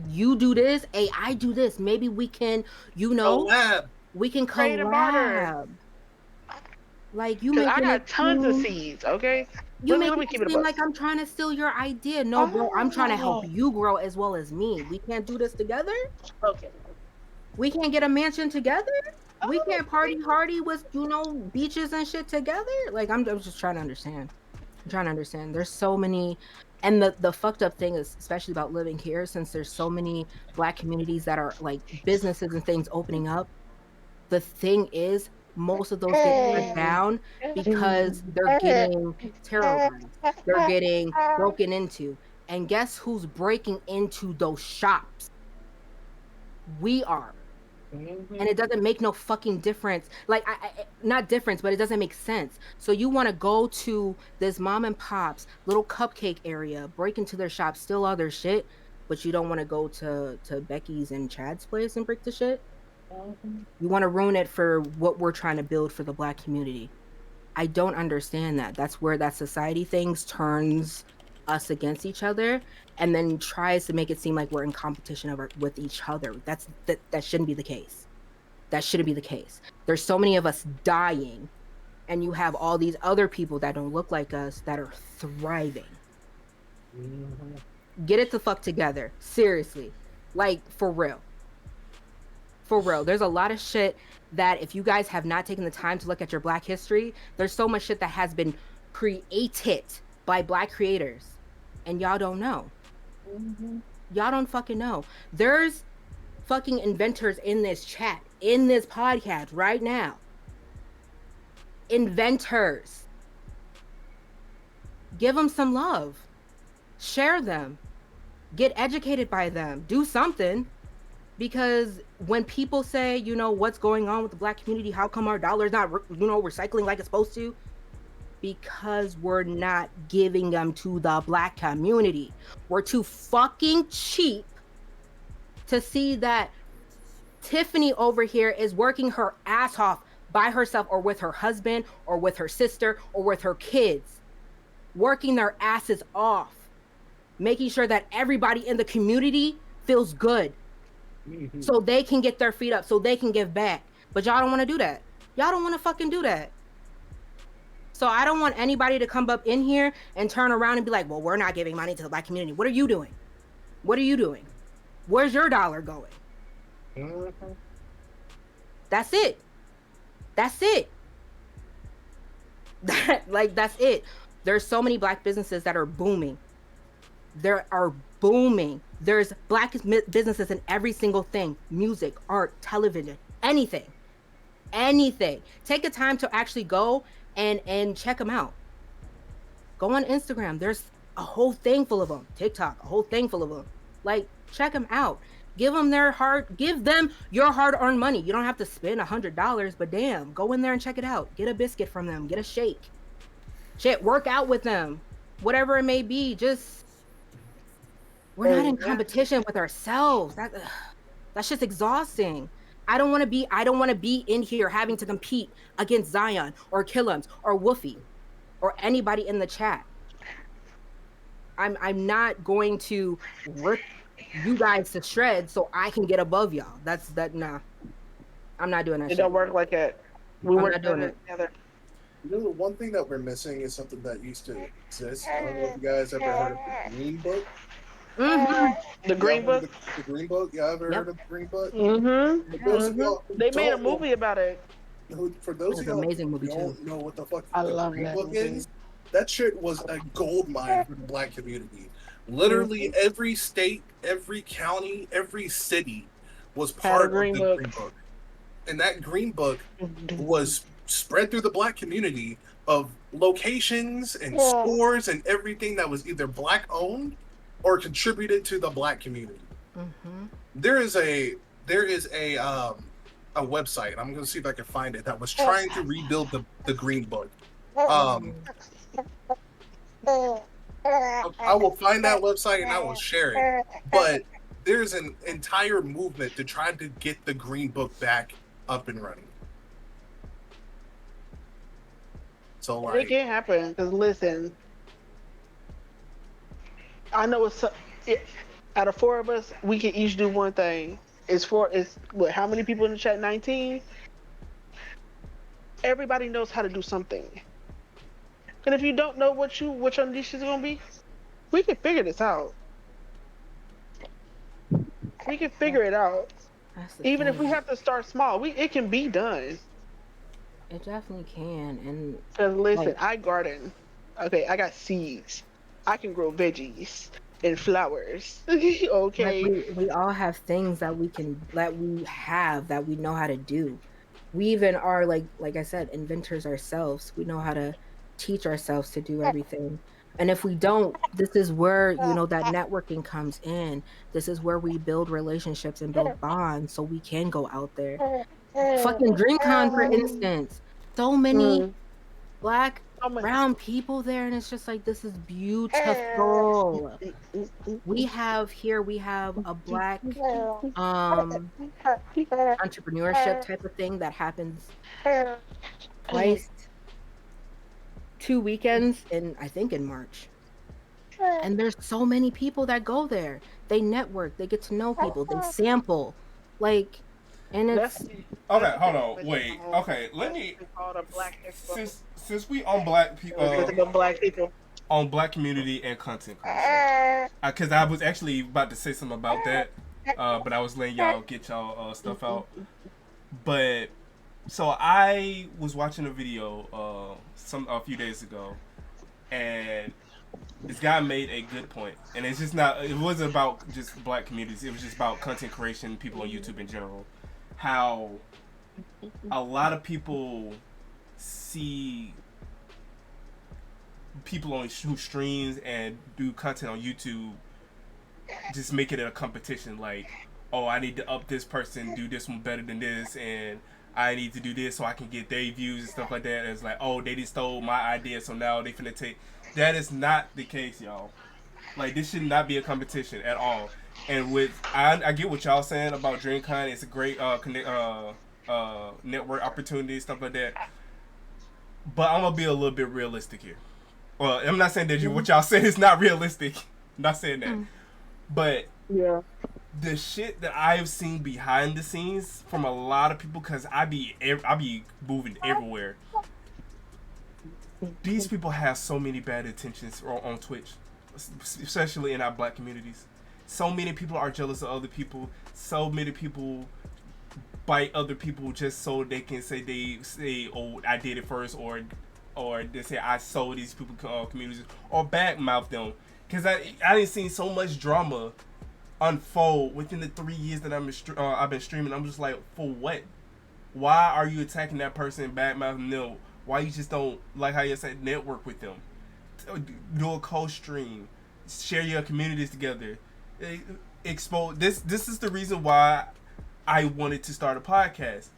Speaker 4: you do this, hey, I do this. Maybe we can,
Speaker 1: Collab.
Speaker 4: we can
Speaker 2: Trade and barter.
Speaker 4: collab. Like you
Speaker 2: Cause I
Speaker 4: making it
Speaker 2: got tons of
Speaker 4: seem
Speaker 2: seeds. Okay,
Speaker 4: you
Speaker 2: let
Speaker 4: making
Speaker 2: me keep it
Speaker 4: it
Speaker 2: a
Speaker 4: seem
Speaker 2: buck.
Speaker 4: like I'm trying to steal your idea. No, bro, I'm trying to help
Speaker 2: Oh,
Speaker 4: you grow as well as me. We can't do this together.
Speaker 2: okay.
Speaker 4: We can't get a mansion together. We
Speaker 2: Oh,
Speaker 4: can't party hardy with beaches and shit together. Like I'm just trying to understand. I'm trying to understand. There's so many, and the fucked up thing is, especially about living here, since there's so many black communities that are like businesses and things opening up. The thing is, most of those get shut down because they're getting terrorized. They're getting broken into. And guess who's breaking into those shops? We are. And it doesn't make no fucking difference. Like, not difference, but it doesn't make sense. So you want to go to this mom and pop's little cupcake area, break into their shop, steal all their shit, but you don't want to go to Becky's and Chad's place and break the shit. You want to ruin it for what we're trying to build for the black community. I don't understand that. That's where that society things turns us against each other and then tries to make it seem like we're in competition with each other. That shouldn't be the case. That shouldn't be the case. There's so many of us dying, and you have all these other people that don't look like us that are thriving. Get it the fuck together. Seriously. Like, for real. For real. There's a lot of shit that if you guys have not taken the time to look at your black history, there's so much shit that has been created by black creators. And y'all don't know. Y'all don't fucking know. There's fucking inventors in this chat, in this podcast right now. Inventors. Give them some love. Share them. Get educated by them. Do something. Because when people say, what's going on with the black community, how come our dollar's not, recycling like it's supposed to? Because we're not giving them to the black community. We're too fucking cheap to see that Tiffany over here is working her ass off by herself or with her husband or with her sister or with her kids, working their asses off, making sure that everybody in the community feels good. So they can get their feet up, so they can give back. But y'all don't want to do that. Y'all don't want to fucking do that. So I don't want anybody to come up in here and turn around and be like, well, we're not giving money to the black community. What are you doing? What are you doing? Where's your dollar going? That's it. That's it. That's it. There's so many black businesses that are booming. There are booming. There's black businesses in every single thing: music, art, television, anything. Take the time to actually go and check them out. Go on Instagram. There's a whole thing full of them. TikTok, a whole thing full of them. Like, check them out. Give them your hard-earned money. You don't have to spend $100, but damn, go in there and check it out. Get a biscuit from them. Get a shake. Shit, work out with them. Whatever it may be, we're not in competition with ourselves. That's just exhausting. I don't want to be in here having to compete against Zion or Killums or Woofy or anybody in the chat. I'm not going to rip you guys to shreds so I can get above y'all. Nah. I'm not doing that
Speaker 2: It
Speaker 4: shit.
Speaker 2: don't work like that. We work together.
Speaker 1: The one thing that we're missing is something that used to exist. I don't know if you guys ever heard of the Green Book.
Speaker 2: The Green Book?
Speaker 1: The Green Book? Y'all ever heard of the Green Book?
Speaker 2: Mm-hmm.
Speaker 1: For those of y'all who
Speaker 2: They made a
Speaker 1: don't know-
Speaker 2: movie about it.
Speaker 1: For those of y'all
Speaker 4: amazing
Speaker 1: who
Speaker 4: movie
Speaker 1: don't
Speaker 4: too.
Speaker 1: know what the fuck
Speaker 2: I
Speaker 1: the
Speaker 2: love
Speaker 1: Green
Speaker 2: that
Speaker 1: Book
Speaker 2: movie.
Speaker 1: is, that shit was a gold mine for the black community. Literally every state, every county, every city was part of the Green Book. And that Green Book was spread through the black community of locations and stores and everything that was either black owned or contributed to the black community. There is a website. I'm gonna see if I can find it that was trying to rebuild the Green Book. I will find that website and I will share it. But there's an entire movement to try to get the Green Book back up and running. So
Speaker 2: It can't happen because listen, I know out of 4 of us, we can each do one thing. It's what? How many people in the chat? 19. everybody knows how to do something. And if you don't know what your niche is gonna be, we can figure this out. We can figure it out.
Speaker 4: That's the
Speaker 2: Even if we
Speaker 4: thing.
Speaker 2: have to start small, it can be done.
Speaker 4: It definitely can. And
Speaker 2: Cause listen,
Speaker 4: like
Speaker 2: I garden. Okay, I got seeds. I can grow veggies and flowers.
Speaker 4: like
Speaker 2: Okay.
Speaker 4: we all have things that we know how to do. We even are like I said, inventors ourselves. We know how to teach ourselves to do everything. And if we don't, this is where, that networking comes in. This is where we build relationships and build bonds so we can go out there. Fucking DreamCon, for instance. So many
Speaker 2: Mm.
Speaker 4: black,
Speaker 2: Oh my-
Speaker 4: brown people there, and it's just like, this is beautiful. We have a black um entrepreneurship type of thing that happens twice, 2 weekends in, I think, in March. And there's so many people that go there. They network, they get to know people, they sample. Like, and
Speaker 2: That's
Speaker 4: it's
Speaker 2: that's
Speaker 3: Okay,
Speaker 2: the
Speaker 3: hold
Speaker 2: thing
Speaker 3: on,
Speaker 2: with
Speaker 3: wait.
Speaker 2: um,
Speaker 3: Okay, let
Speaker 2: that's
Speaker 3: me
Speaker 2: called a Black Expo.
Speaker 3: since we on black people
Speaker 2: Because of black people.
Speaker 3: on black community and content creation, because I was actually about to say something about that, but I was letting y'all get y'all stuff out. But so I was watching a video a few days ago, and this guy made a good point, and it's just not. It wasn't about just black communities. It was just about content creation, people on YouTube in general. How a lot of people see people on who streams and do content on YouTube just make it a competition. Like, oh, I need to up this person, do this one better than this, and I need to do this so I can get their views and stuff like that. And it's like, oh, they just stole my idea, so now they finna take. That is not the case, y'all. Like, this should not be a competition at all. And I get what y'all saying about DreamCon. It's a great network opportunity, stuff like that. But I'm gonna be a little bit realistic here. Well, I'm not saying that what y'all saying is not realistic. I'm not saying that. But
Speaker 2: Yeah.
Speaker 3: the shit that I've seen behind the scenes from a lot of people, because I be moving everywhere. These people have so many bad intentions on Twitch, especially in our black communities. So many people are jealous of other people. So many people bite other people just so they can say, oh, I did it first, or they say I sold these people communities, or badmouth them. Because I didn't see so much drama unfold within the 3 years that I've been streaming. I'm just like, for what? Why are you attacking that person, badmouthing them? Why you just don't, like how you said, network with them? Do a co-stream, share your communities together, expose. This is the reason why I wanted to start a podcast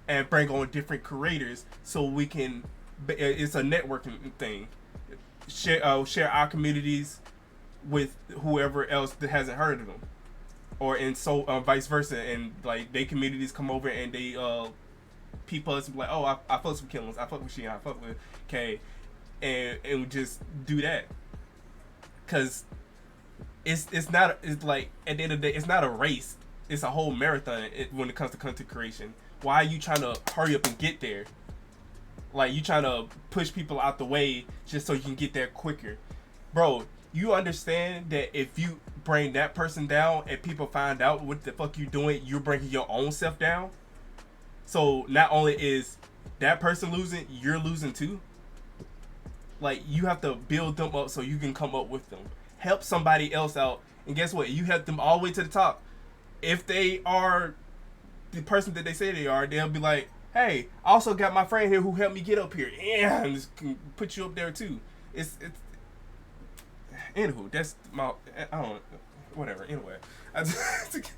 Speaker 3: and bring on different creators so we can. It's a networking thing. Share our communities with whoever else that hasn't heard of them, or and so vice versa, and like they communities come over and they peep us like, oh, I fuck with Killings, I fuck with Sheehan, I fuck with K, and just do that, cause it's not, it's like at the end of the day it's not a race, it's a whole marathon when it comes to content creation. Why are you trying to hurry up and get there? Like, you trying to push people out the way just so you can get there quicker, bro. You understand that if you bring that person down and people find out what the fuck you doing, you're bringing your own self down. So not only is that person losing, you're losing too. Like, you have to build them up so you can come up with them. Help somebody else out, and guess what? You help them all the way to the top. If they are the person that they say they are, they'll be like, hey, I also got my friend here who helped me get up here. Yeah, and just can put you up there too. It's anywho, that's my, I don't, whatever. Anyway,
Speaker 4: take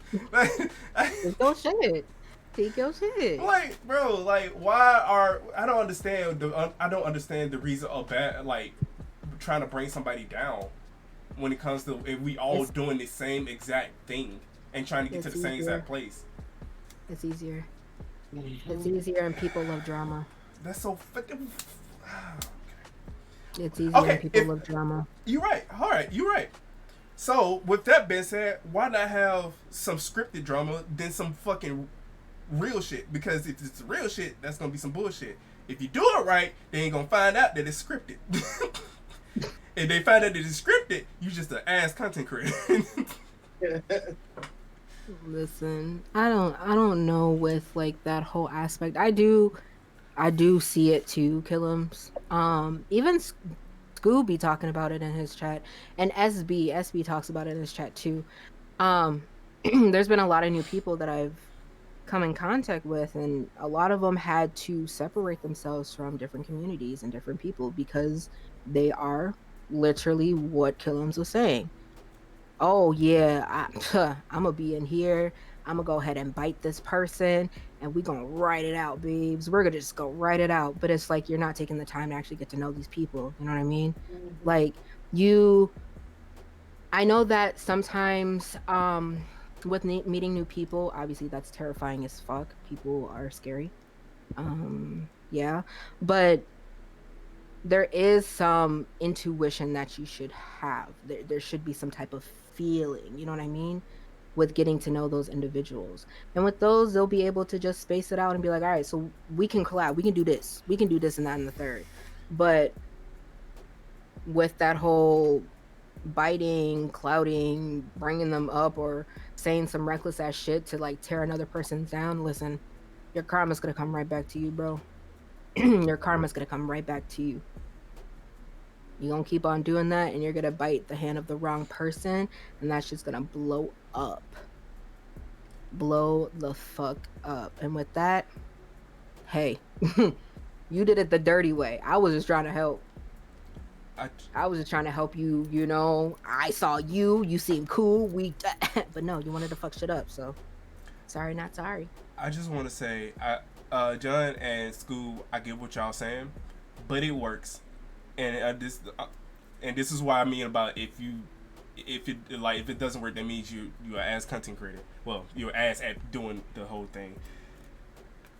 Speaker 4: your shit. Take your shit.
Speaker 3: like, bro, like, I don't understand the reason of bad, like, trying to bring somebody down when it comes to if we all doing the same exact thing and trying to get to the same exact place.
Speaker 4: It's easier. It's easier, and people love drama.
Speaker 3: That's so.
Speaker 4: It's easier, and people love drama.
Speaker 3: You're right. All right, you're right. So, with that being said, why not have some scripted drama than some fucking real shit. Because if it's real shit, that's gonna be some bullshit. If you do it right, they ain't gonna find out that it's scripted. If they find out that it's scripted, you just an ass content creator.
Speaker 4: Listen, I don't know with like that whole aspect. I do see it too, Killums. Even Scooby talking about it in his chat, and SB talks about it in his chat too. Um, there's been a lot of new people that I've come in contact with, and a lot of them had to separate themselves from different communities and different people because they are literally what Killums was saying. Oh yeah, I'm gonna be in here. I'm gonna go ahead and bite this person, and we gonna write it out, babes. We're gonna just go write it out. But it's like you're not taking the time to actually get to know these people. You know what I mean? Like you, I know that sometimes, with meeting new people, obviously that's terrifying as fuck. People are scary. Yeah, but there is some intuition that you should have. There should be some type of feeling, you know what I mean? With getting to know those individuals. And with those, they'll be able to just space it out and be like, all right, so we can collab, we can do this, and that and the third. But with that whole biting, clouding, bringing them up, or saying some reckless ass shit to like tear another person down, listen, your karma's gonna come right back to you, bro. Your karma's gonna come right back to you. You're gonna keep on doing that, and you're gonna bite the hand of the wrong person, and that's just gonna blow up. Blow the fuck up. And with that, hey, you did it the dirty way. I was just trying to help. I was just trying to help you, you know. I saw you seemed cool, but no, you wanted to fuck shit up, so sorry, not sorry.
Speaker 3: I just want to say, John and Scoob, I get what y'all saying, but it works, and this is why I mean about if it doesn't work, that means you're ass content creator. Well, you're ass at doing the whole thing.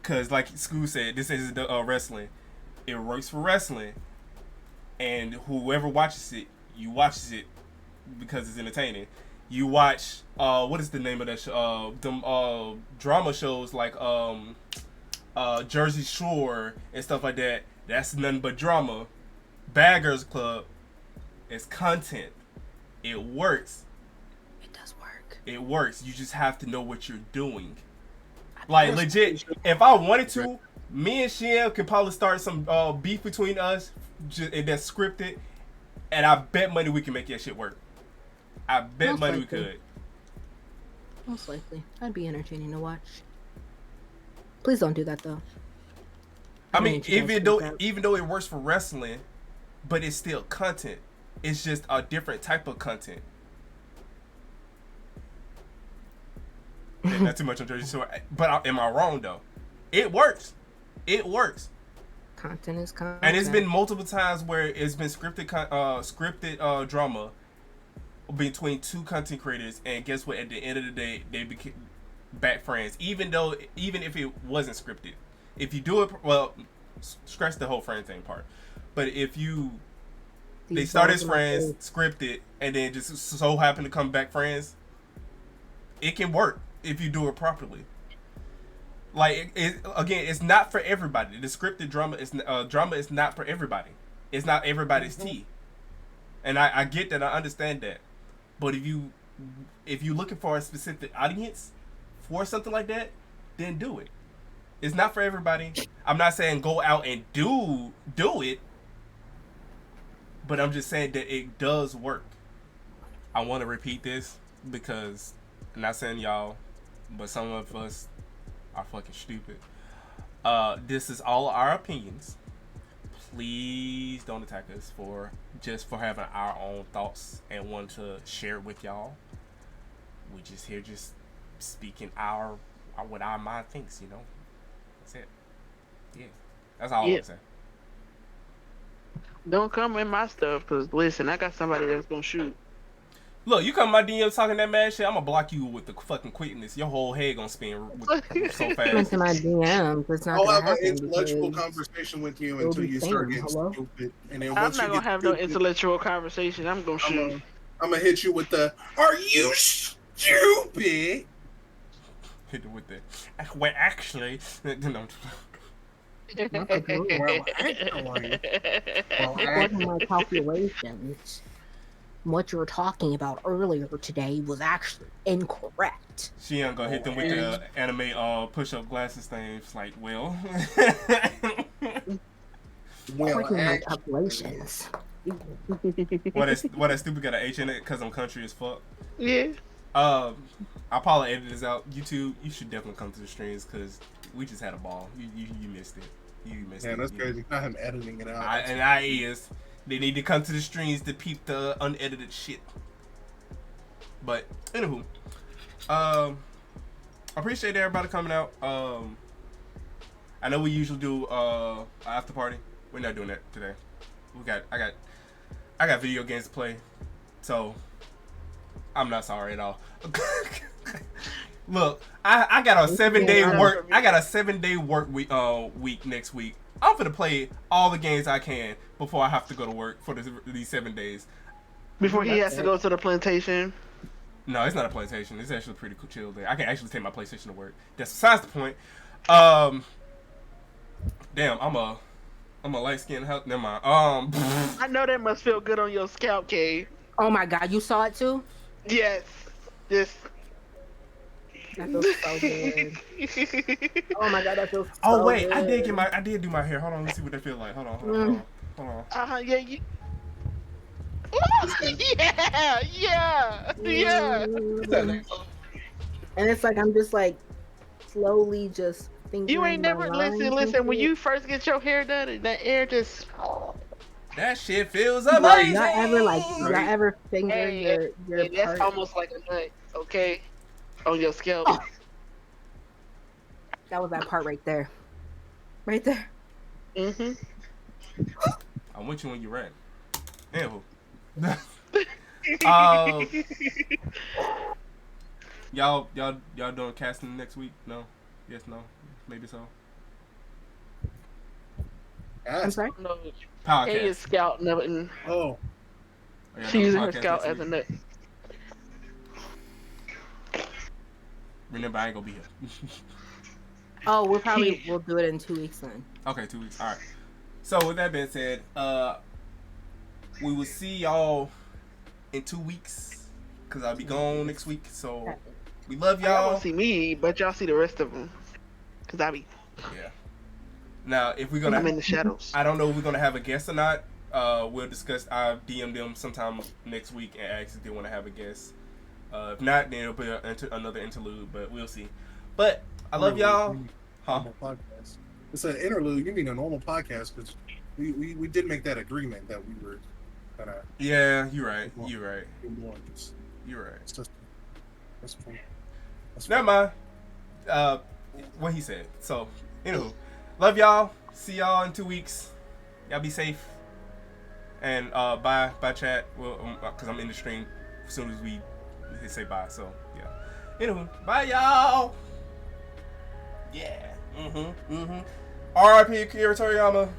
Speaker 3: Cause like Scoob said, this is wrestling. It works for wrestling, and whoever watches it, watches it because it's entertaining. You watch what is the name of that show? Them drama shows like Jersey Shore and stuff like that. That's nothing but drama. Bad Girls Club is content. It works.
Speaker 4: It does work.
Speaker 3: It works. You just have to know what you're doing. Like legit, if I wanted to, me and Shia could probably start some beef between us, and that's scripted, and I bet money we can make that shit work. I bet
Speaker 4: Most
Speaker 3: money
Speaker 4: likely.
Speaker 3: we could.
Speaker 4: Most likely. That'd be entertaining to watch. Please don't do that though.
Speaker 3: I mean,
Speaker 4: need you guys to
Speaker 3: even
Speaker 4: do that.
Speaker 3: though it works for wrestling, but it's still content. It's just a different type of content. Not too much on Jersey Shore, but am I wrong though? It works. It works.
Speaker 4: Content is content.
Speaker 3: And it's been multiple times where it's been scripted drama between two content creators, and guess what? At the end of the day, they became back friends. Even if it wasn't scripted, if you do it well, scratch the whole friend thing part. But if they start as friends, scripted, and then just so happen to come back friends, it can work if you do it properly. Like again, it's not for everybody. The scripted drama is not for everybody. It's not everybody's tea, and I get that. I understand that. But if you're looking for a specific audience for something like that, then do it. It's not for everybody. I'm not saying go out and do it, but I'm just saying that it does work. I want to repeat this because I'm not saying y'all, but some of us are fucking stupid. This is all our opinions. Please don't attack us for having our own thoughts and want to share it with y'all. We just here just speaking what our mind thinks, you know. That's it. Yeah, that's all I want to say.
Speaker 2: Don't come in my stuff, cause listen, I got somebody that's gonna shoot.
Speaker 3: Look, you come in my DM talking that mad shit, I'm gonna block you with the fucking quickness. Your whole head gonna spin so
Speaker 4: Come
Speaker 3: fast.
Speaker 4: into my DMs. It's not
Speaker 1: I'll
Speaker 4: gonna
Speaker 1: have an
Speaker 4: happen
Speaker 1: intellectual
Speaker 4: because
Speaker 1: conversation with you
Speaker 4: it'll
Speaker 1: until
Speaker 4: be
Speaker 1: you start
Speaker 4: saying,
Speaker 1: getting
Speaker 4: hello?
Speaker 1: stupid. And then
Speaker 2: I'm
Speaker 1: once
Speaker 2: not
Speaker 1: you
Speaker 2: gonna
Speaker 1: get
Speaker 2: have
Speaker 1: stupid,
Speaker 2: no intellectual conversation. I'm gonna shoot.
Speaker 1: I'm gonna hit you with the "Are you stupid?"
Speaker 3: Hit it with the. Well, actually, no.
Speaker 4: Not the group.
Speaker 1: Well, actually, well,
Speaker 4: According to my
Speaker 1: actually,
Speaker 4: calculations, what you were talking about earlier today was actually incorrect.
Speaker 3: She ain't gonna hit them with the anime push-up glasses thing. It's like, well.
Speaker 1: well,
Speaker 4: According to my
Speaker 1: actually.
Speaker 4: calculations.
Speaker 3: What that stupid got an H in it because I'm country as fuck.
Speaker 2: Yeah.
Speaker 3: I'll probably edit this out. YouTube, you should definitely come to the streams because we just had a ball. You missed it. You missed
Speaker 1: Yeah,
Speaker 3: it.
Speaker 1: that's crazy. Not him editing it out.
Speaker 3: I is. They need to come to the streams to peep the unedited shit. But anywho, I appreciate everybody coming out. I know we usually do an after party. We're not doing that today. I got video games to play, so I'm not sorry at all. Look, I got a 7-day work. I got a 7-day work week next week. I'm gonna play all the games I can before I have to go to work for these 7 days.
Speaker 2: Before he has to go to the plantation.
Speaker 3: No, it's not a PlayStation. It's actually a pretty cool chill day. I can actually take my PlayStation to work. That's besides the point. Damn, I'm a light skinned house. Never mind.
Speaker 2: I know that must feel good on your scalp, Kay.
Speaker 4: Oh my god, you saw it too?
Speaker 2: Yes. This.
Speaker 4: That feels so good. Oh my god, that feels so
Speaker 3: Oh wait,
Speaker 4: good.
Speaker 3: I did do my hair. Hold on, let's see what that feel like. Hold on.
Speaker 2: Yeah. You. Yeah.
Speaker 4: And it's like I'm just like slowly just thinking.
Speaker 2: You ain't never listen. When you first get your hair done, and that air just.
Speaker 3: That shit feels
Speaker 4: Y'all
Speaker 3: amazing.
Speaker 4: y'all ever finger your
Speaker 2: that's
Speaker 4: part?
Speaker 2: almost like a nut, okay, on your scalp.
Speaker 4: Oh. That was that part right there. Right there.
Speaker 2: Mhm.
Speaker 3: I'm with you when you're right. Anywho. Y'all doing casting next week? No? Yes, no? Maybe so.
Speaker 4: I'm sorry?
Speaker 2: No,
Speaker 3: Podcast.
Speaker 2: Kay is scouting up and
Speaker 1: Oh,
Speaker 2: she's using her scout as a nut.
Speaker 3: Remember, I ain't gonna be here.
Speaker 4: Oh, we'll do it in 2 weeks then.
Speaker 3: Okay, 2 weeks. All right. So with that being said, we will see y'all in 2 weeks because I'll be gone next week. So we love
Speaker 2: Y'all
Speaker 3: y'all.
Speaker 2: won't see me, but y'all see the rest of them, cause I be.
Speaker 3: Yeah. Now, if we're
Speaker 2: I'm
Speaker 3: gonna,
Speaker 2: in the shadows.
Speaker 3: I don't know if we're gonna have a guest or not. We'll discuss. I'll DM them sometime next week and ask if they want to have a guest. If not, then it'll be another interlude. But we'll see. But I love y'all. Huh?
Speaker 1: Podcast. It's an interlude. You mean a normal podcast? Because we did make that agreement that we were gonna.
Speaker 3: Yeah, you're right. You're right.
Speaker 1: do more.
Speaker 3: You're right.
Speaker 1: It's just that's cool.
Speaker 3: Never mind. What he said. So, anywho, love y'all. See y'all in 2 weeks. Y'all be safe. And bye chat. Well, cause I'm in the stream as soon as we say bye. So yeah. Anywho, bye y'all. Yeah. R.I.P. Akira Toriyama.